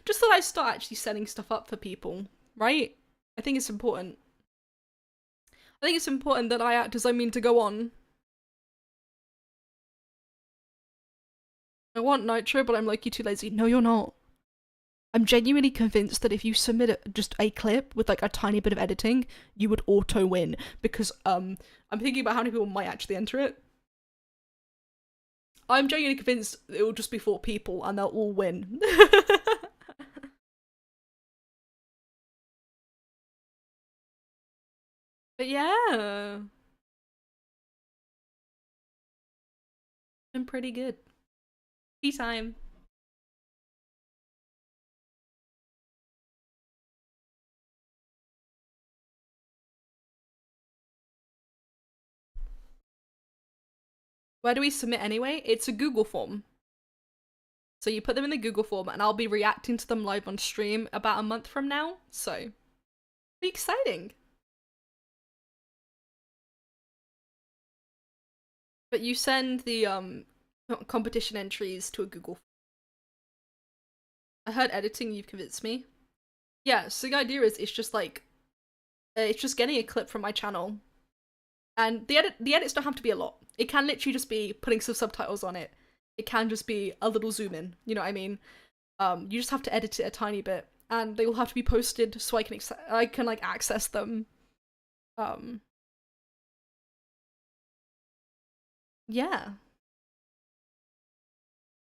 just thought I'd start actually setting stuff up for people, right? I think it's important. I think it's important that I act as I mean to go on. I want Nitro, but I'm like, you too lazy. No, you're not. I'm genuinely convinced that if you submit just a clip with like a tiny bit of editing, you would auto win, because I'm thinking about how many people might actually enter it. I'm genuinely convinced it will just be 4 people and they'll all win. But yeah, been pretty good. Tea time. Where do we submit anyway? It's a Google form. So you put them in the Google form and I'll be reacting to them live on stream about a month from now. So, be exciting. But you send the competition entries to a Google form. I heard editing, you've convinced me. Yeah, so the idea is it's just like, it's just getting a clip from my channel. And the edits don't have to be a lot. It can literally just be putting some subtitles on it. It can just be a little zoom in, you know what I mean? You just have to edit it a tiny bit, and they will have to be posted so I can like access them. Yeah.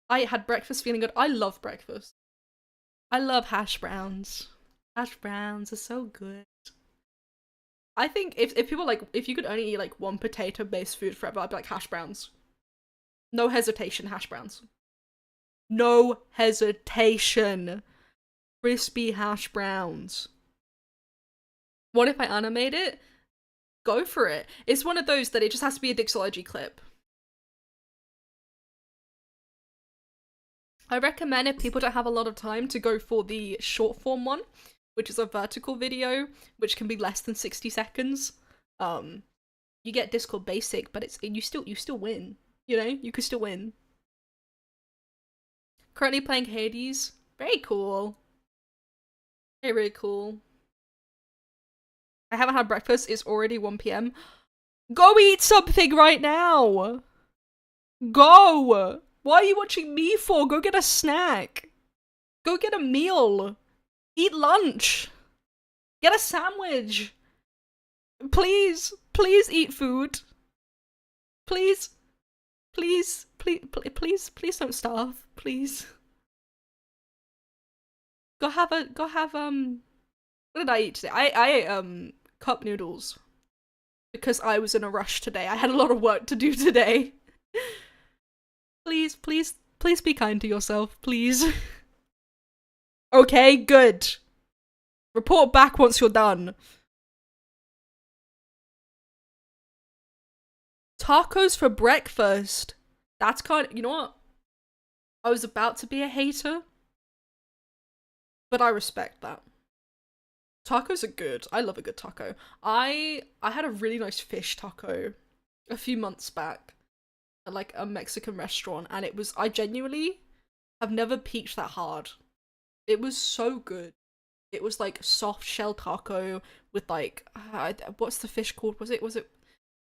I had breakfast feeling good. I love breakfast. I love hash browns. Hash browns are so good. I think if people like, if you could only eat like one potato-based food forever, I'd be like hash browns. No hesitation, hash browns. No hesitation. Crispy hash browns. What if I animate it? Go for it. It's one of those that it just has to be a Dixologii clip. I recommend, if people don't have a lot of time, to go for the short form one, which is a vertical video, which can be less than 60 seconds. You get Discord basic, but you still win. You know, you could still win. Currently playing Hades. Very cool. Very, very cool. I haven't had breakfast. It's already 1 PM. Go eat something right now! Go! What are you watching me for? Go get a snack. Go get a meal. Eat lunch. Get a sandwich. Please, please eat food. Please, please, please, please don't starve. Please. Go have, what did I eat today? I ate, cup noodles. Because I was in a rush today. I had a lot of work to do today. Please, please, please be kind to yourself, please. Okay, good. Report back once you're done. Tacos for breakfast. That's kind of, you know what? I was about to be a hater, but I respect that. Tacos are good. I love a good taco. I had a really nice fish taco a few months back at like a Mexican restaurant, and it was, I genuinely have never peaked that hard. It was so good. It was like soft shell taco with like, what's the fish called? Was it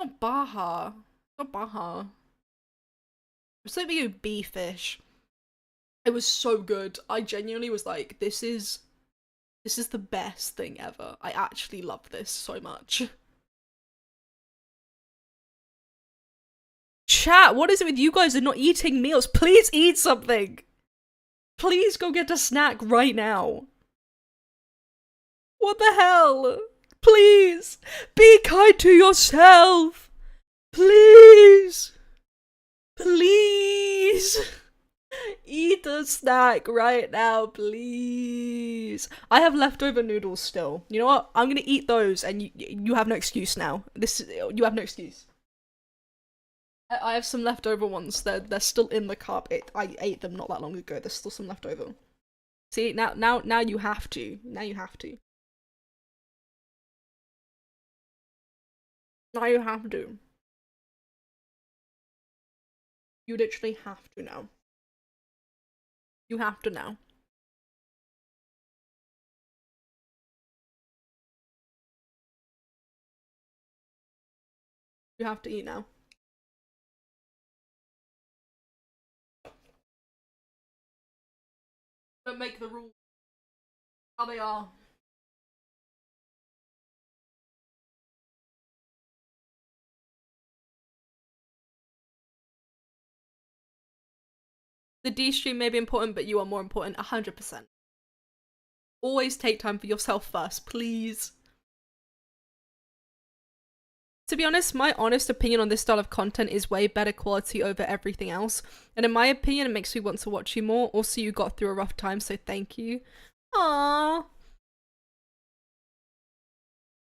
not baja? Not baja. It was something with bee fish. It was so good. I genuinely was like, this is the best thing ever. I actually love this so much. Chat, what is it with you guys and not eating meals? Please eat something. Please go get a snack right now. What the hell? Please, be kind to yourself. Please. Please! Eat a snack right now, please. I have leftover noodles still. You know what? I'm gonna eat those, and you have no excuse now. You have no excuse. I have some leftover ones. They're still in the cup. I ate them not that long ago. There's still some left over. See, now you have to. Now you have to. Now you have to. You literally have to now. You have to now. You have to eat now. Don't make the rules how they are. The D stream may be important, but you are more important 100%. Always take time for yourself first, please. To be honest, my honest opinion on this style of content is way better quality over everything else. And in my opinion, it makes me want to watch you more. Also, you got through a rough time, so thank you. Aww.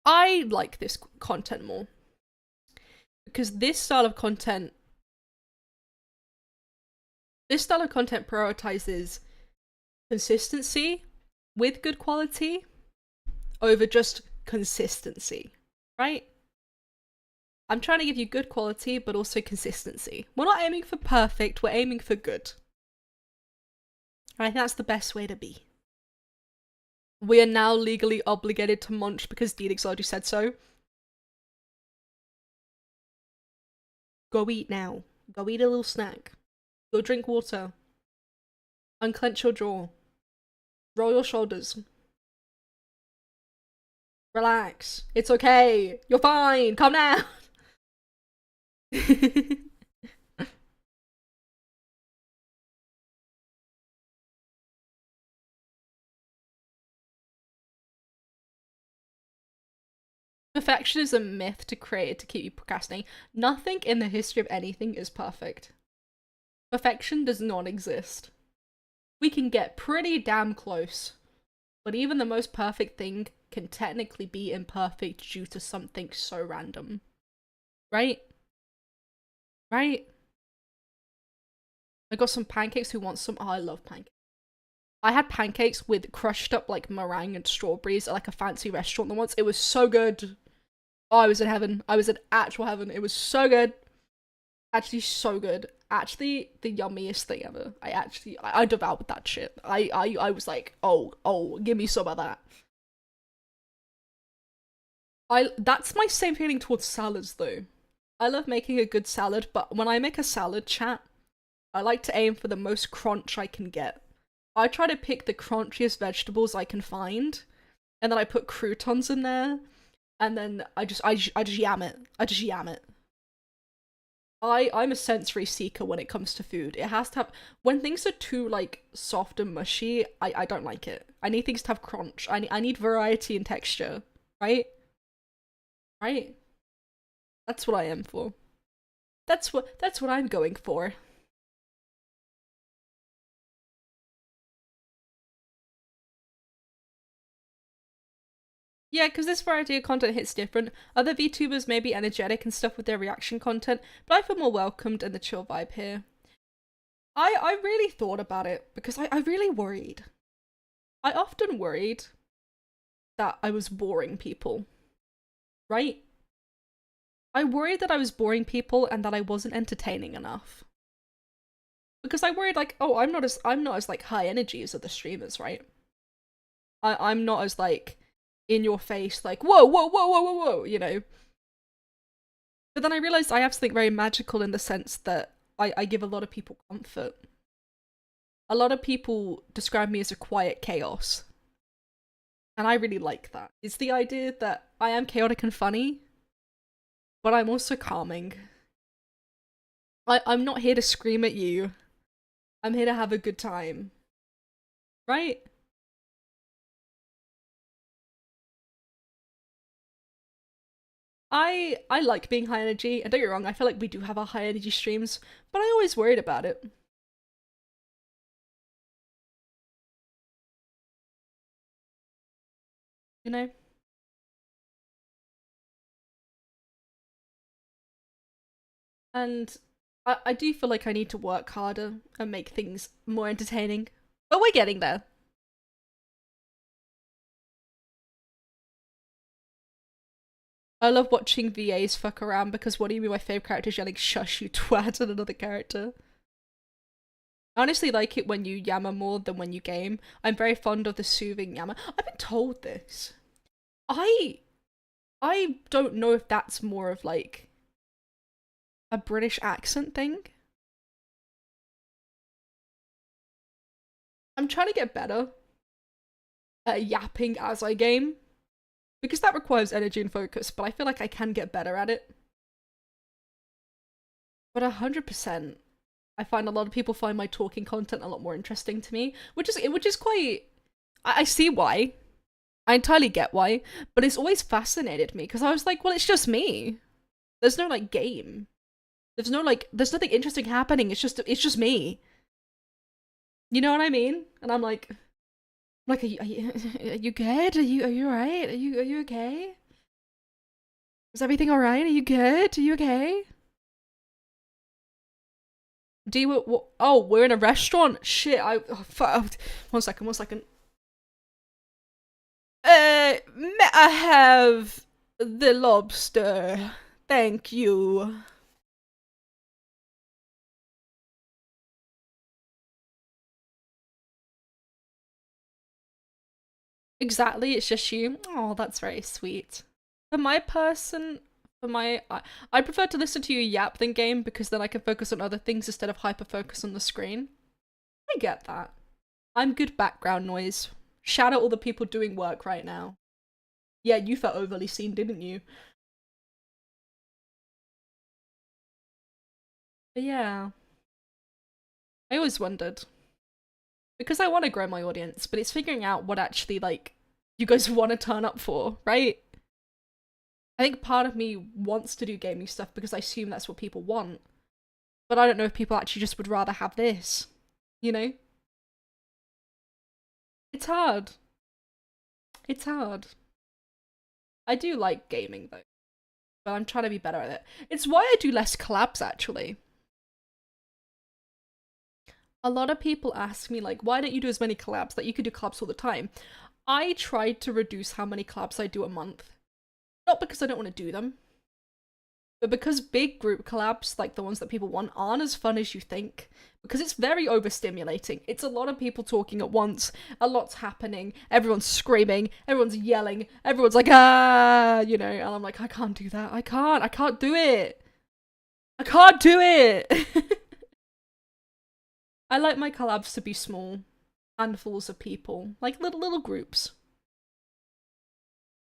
I like this content more. Because this style of content prioritizes consistency with good quality over just consistency, right? I'm trying to give you good quality, but also consistency. We're not aiming for perfect, we're aiming for good. And I think that's the best way to be. We are now legally obligated to munch because Dixologii said so. Go eat now. Go eat a little snack. Go drink water. Unclench your jaw. Roll your shoulders. Relax. It's okay. You're fine. Calm down. Perfection is a myth to create to keep you procrastinating. Nothing in the history of anything is perfect. Perfection does not exist. We can get pretty damn close, but even the most perfect thing can technically be imperfect due to something so random. Right? Right? I got some pancakes. Who wants some? Oh, I love pancakes. I had pancakes with crushed up like meringue and strawberries at like a fancy restaurant once. It was so good. Oh, I was in heaven. I was in actual heaven. It was so good. Actually so good. Actually the yummiest thing ever. I devoured that shit. I was like, oh, give me some of that. That's my same feeling towards salads though. I love making a good salad, but when I make a salad, chat, I like to aim for the most crunch I can get. I try to pick the crunchiest vegetables I can find, and then I put croutons in there, and then I just yam it. I just yam it. I'm a sensory seeker when it comes to food. It has to have, when things are too like soft and mushy, I don't like it. I need things to have crunch. I need variety and texture, right? Right? That's what I am for. That's what I'm going for. Yeah, because this variety of content hits different. Other VTubers may be energetic and stuff with their reaction content, but I feel more welcomed in the chill vibe here. I really thought about it because I really worried. I often worried that I was boring people, right? I worried that I was boring people and that I wasn't entertaining enough. Because I worried like, oh, I'm not as like high energy as other streamers, right? I'm not as like in your face, like, whoa, whoa, whoa, whoa, whoa, whoa, you know? But then I realized I have something very magical in the sense that I give a lot of people comfort. A lot of people describe me as a quiet chaos. And I really like that. It's the idea that I am chaotic and funny, but I'm also calming. I'm not here to scream at you. I'm here to have a good time. Right? I like being high energy, and don't get me wrong, I feel like we do have our high energy streams, but I always worried about it. You know? And I do feel like I need to work harder and make things more entertaining. But we're getting there. I love watching VAs fuck around because what do you mean my favourite character is yelling shush you twat at another character? I honestly like it when you yammer more than when you game. I'm very fond of the soothing yammer. I've been told this. I I don't know if that's more of like a British accent thing. I'm trying to get better at yapping as I game because that requires energy and focus, but I feel like I can get better at it. But 100%, I find a lot of people find my talking content a lot more interesting to me, which is quite. I see why. I entirely get why, but it's always fascinated me because I was like, well, it's just me. There's no like game. There's nothing interesting happening. It's just me. You know what I mean? And I'm like, are you good? Are you alright? Are you okay? Is everything alright? Are you good? Are you okay? Do you? Oh, we're in a restaurant. Shit. One second. One second. May I have the lobster? Thank you. Exactly, it's just you. Oh, that's very sweet. For my person, I prefer to listen to you yap than game because then I can focus on other things instead of hyper focus on the screen. I get that. I'm good background noise. Shout out all the people doing work right now. Yeah, you felt overly seen, didn't you? But yeah, I always wondered because I want to grow my audience, but it's figuring out what actually like you guys want to turn up for, right? I think part of me wants to do gaming stuff because I assume that's what people want. But I don't know if people actually just would rather have this. You know? It's hard. It's hard. I do like gaming though, but I'm trying to be better at it. It's why I do less collabs actually. A lot of people ask me like, why don't you do as many collabs? Like you could do collabs all the time. I tried to reduce how many collabs I do a month. Not because I don't want to do them, but because big group collabs, like the ones that people want, aren't as fun as you think. Because it's very overstimulating. It's a lot of people talking at once, a lot's happening, everyone's screaming, everyone's yelling, everyone's like, ah, you know, and I'm like, I can't do that. I can't do it. I can't do it. I like my collabs to be small, handfuls of people, like little groups.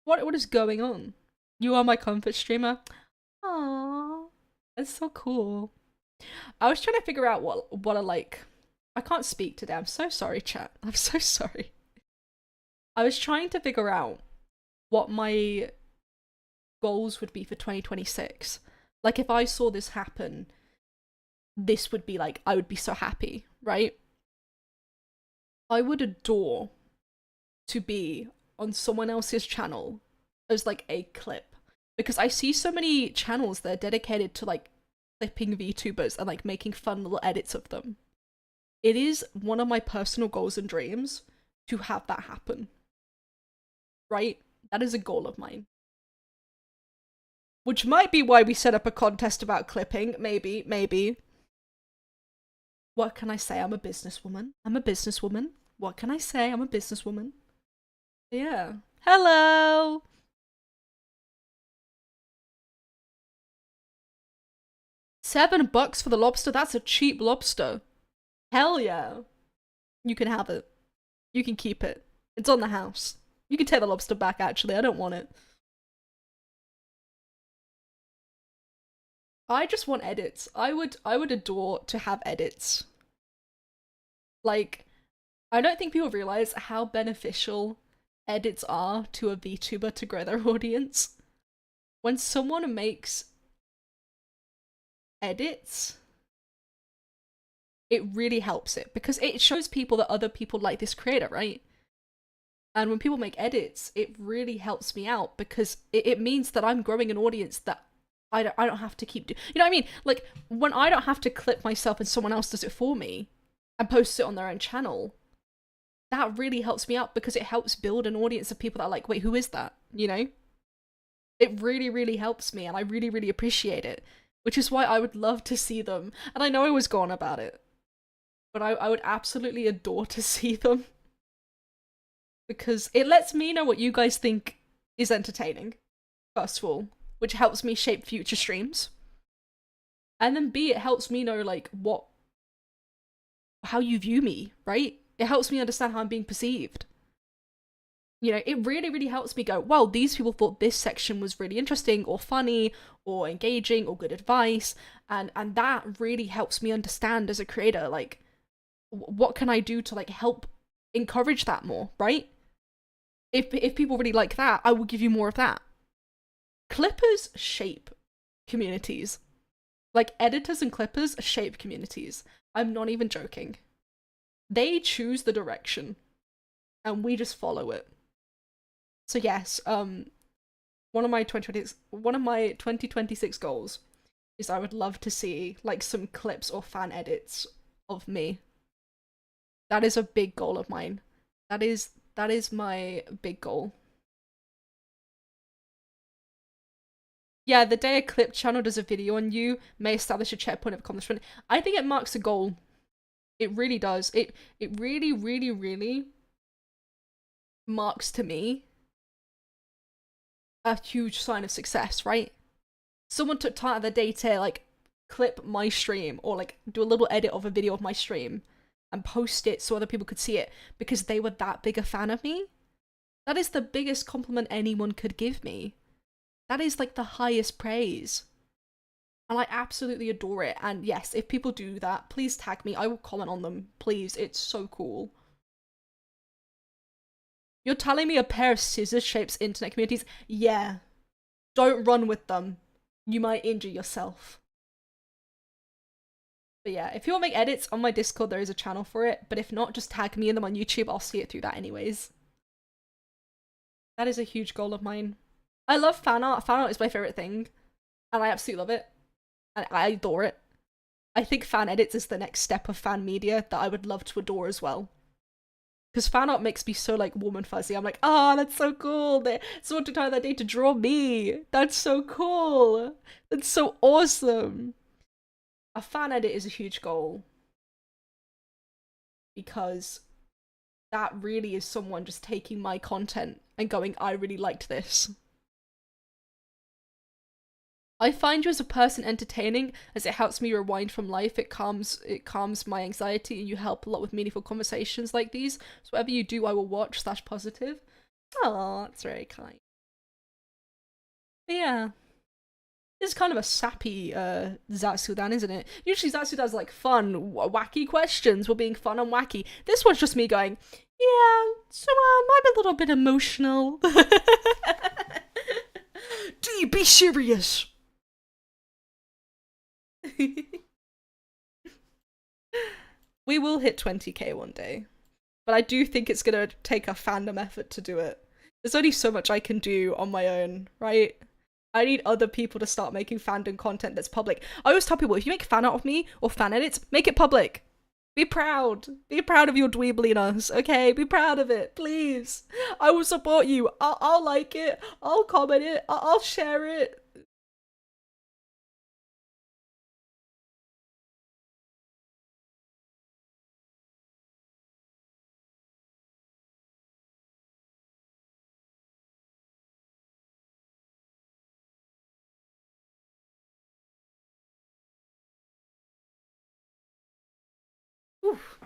What is going on? You are my comfort streamer. Aww, that's so cool. I was trying to figure out what I like. I can't speak today. I'm so sorry, chat. I'm so sorry. I was trying to figure out what my goals would be for 2026. Like if I saw this happen, this would be like I would be so happy, right? I would adore to be on someone else's channel as like a clip because I see so many channels that are dedicated to like clipping VTubers and like making fun little edits of them. It is one of my personal goals and dreams to have that happen. Right? That is a goal of mine. Which might be why we set up a contest about clipping. Maybe. What can I say? I'm a businesswoman. I'm a businesswoman. What can I say? I'm a businesswoman. Yeah. Hello! $7 for the lobster? That's a cheap lobster. Hell yeah. You can have it. You can keep it. It's on the house. You can take the lobster back, actually. I don't want it. I just want edits. I would adore to have edits. Like, I don't think people realize how beneficial edits are to a VTuber to grow their audience. when someone makes edits, it really helps it because it shows people that other people like this creator, right? And when people make edits, it really helps me out because it means that I'm growing an audience that I don't have to keep doing. You know what I mean? Like, when I don't have to clip myself and someone else does it for me and posts it on their own channel, that really helps me out because it helps build an audience of people that are like, wait, who is that? You know? It really, really helps me and I really, really appreciate it. Which is why I would love to see them. And I know I was gone about it, but I would absolutely adore to see them. Because it lets me know what you guys think is entertaining, first of all, which helps me shape future streams. And then B, it helps me know, like, how you view me, right? It helps me understand how I'm being perceived. You know, it really, really helps me go, well, these people thought this section was really interesting or funny or engaging or good advice. And that really helps me understand as a creator, like, what can I do to, like, help encourage that more, right? If people really like that, I will give you more of that. Clippers shape communities. Like, editors and clippers shape communities. I'm not even joking. They choose the direction, and we just follow it. So yes, one of my 2026 goals is I would love to see, like, some clips or fan edits of me. That is a big goal of mine. That is my big goal. Yeah, the day a clip channel does a video on you may establish a checkpoint of accomplishment. I think it marks a goal. It really does. It really, really, really marks, to me, a huge sign of success, right? Someone took time out of their day to, like, clip my stream or, like, do a little edit of a video of my stream and post it so other people could see it because they were that big a fan of me. That is the biggest compliment anyone could give me. That is, like, the highest praise. And I absolutely adore it. And yes, if people do that, please tag me. I will comment on them. Please, it's so cool. You're telling me a pair of scissors shapes internet communities? Yeah. Don't run with them. You might injure yourself. But yeah, if you want to make edits on my Discord, there is a channel for it. But if not, just tag me in them on YouTube. I'll see it through that anyways. That is a huge goal of mine. I love fan art. Fan art is my favorite thing. And I absolutely love it. And I adore it. I think fan edits is the next step of fan media that I would love to adore as well. Because fan art makes me so, like, warm and fuzzy. I'm like, ah, oh, that's so cool. Someone took time that day to draw me. That's so cool. That's so awesome. A fan edit is a huge goal. Because that really is someone just taking my content and going, I really liked this. I find you as a person entertaining as it helps me rewind from life. It calms my anxiety and you help a lot with meaningful conversations like these. So whatever you do, I will watch / positive. Oh, that's very kind. But yeah. This is kind of a sappy ZATSUDAN, isn't it? Usually ZATSUDAN's like fun, wacky questions. We're being fun and wacky. This one's just me going, yeah, so I'm a little bit emotional. Do you be serious? We will hit 20k one day, but I do think it's gonna take a fandom effort to do it. There's only so much I can do on my own, right? I need other people to start making fandom content that's public. I always tell people, if you make fan art of me or fan edits, make it public. Be proud. Be proud of your dweebliness, okay? Be proud of it, please. I will support you. I'll like it. I'll comment it. I'll share it. Oof.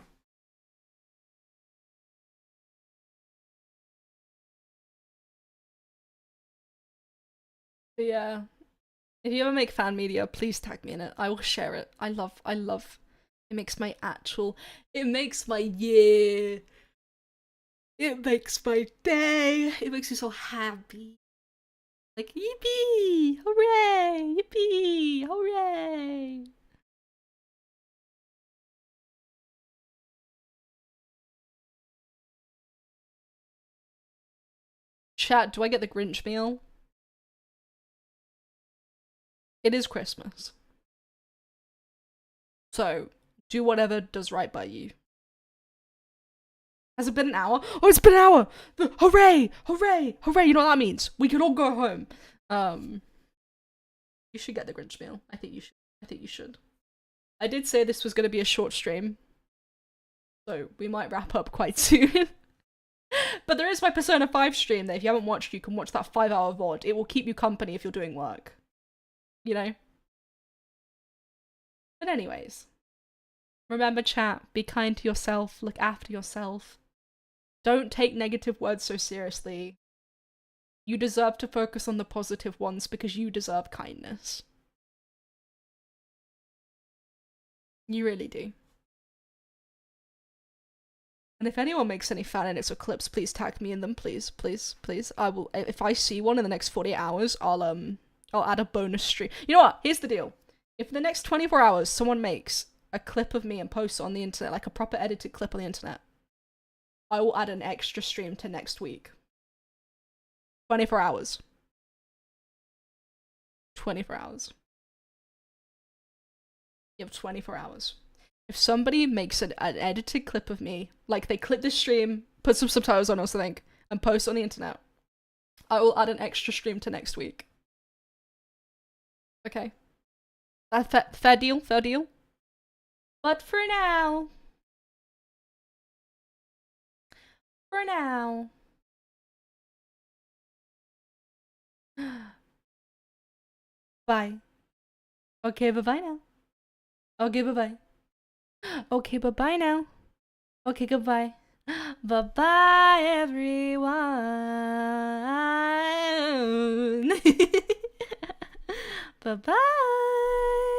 But yeah. If you ever make fan media, please tag me in it. I will share it. I love it makes my it makes my year. It makes my day. It makes me so happy. Like, yippee! Hooray! Yippee! Hooray! Chat, do I get the Grinch meal? It is Christmas. So, do whatever does right by you. Has it been an hour? Oh, it's been an hour! Hooray! Hooray! Hooray! You know what that means? We can all go home. You should get the Grinch meal. I think you should. I think you should. I did say this was going to be a short stream, so we might wrap up quite soon. But there is my Persona 5 stream that if you haven't watched, you can watch that 5-hour VOD. It will keep you company if you're doing work. You know? But anyways. Remember, chat, be kind to yourself, look after yourself. Don't take negative words so seriously. You deserve to focus on the positive ones because you deserve kindness. You really do. And if anyone makes any fan edits or clips, please tag me in them, please, please, please. I will. If I see one in the next 48 hours, I'll add a bonus stream. You know what? Here's the deal. If in the next 24 hours someone makes a clip of me and posts it on the internet, like a proper edited clip on the internet, I will add an extra stream to next week. 24 hours. 24 hours. You have 24 hours. If somebody makes an edited clip of me, like they clip this stream, put some subtitles on or something, and post it on the internet, I will add an extra stream to next week. Okay? Fair deal? Fair deal? But for now... Bye. Okay, bye-bye now. Okay, bye-bye. Okay, bye-bye now. Okay, goodbye. Bye-bye, everyone. Bye-bye.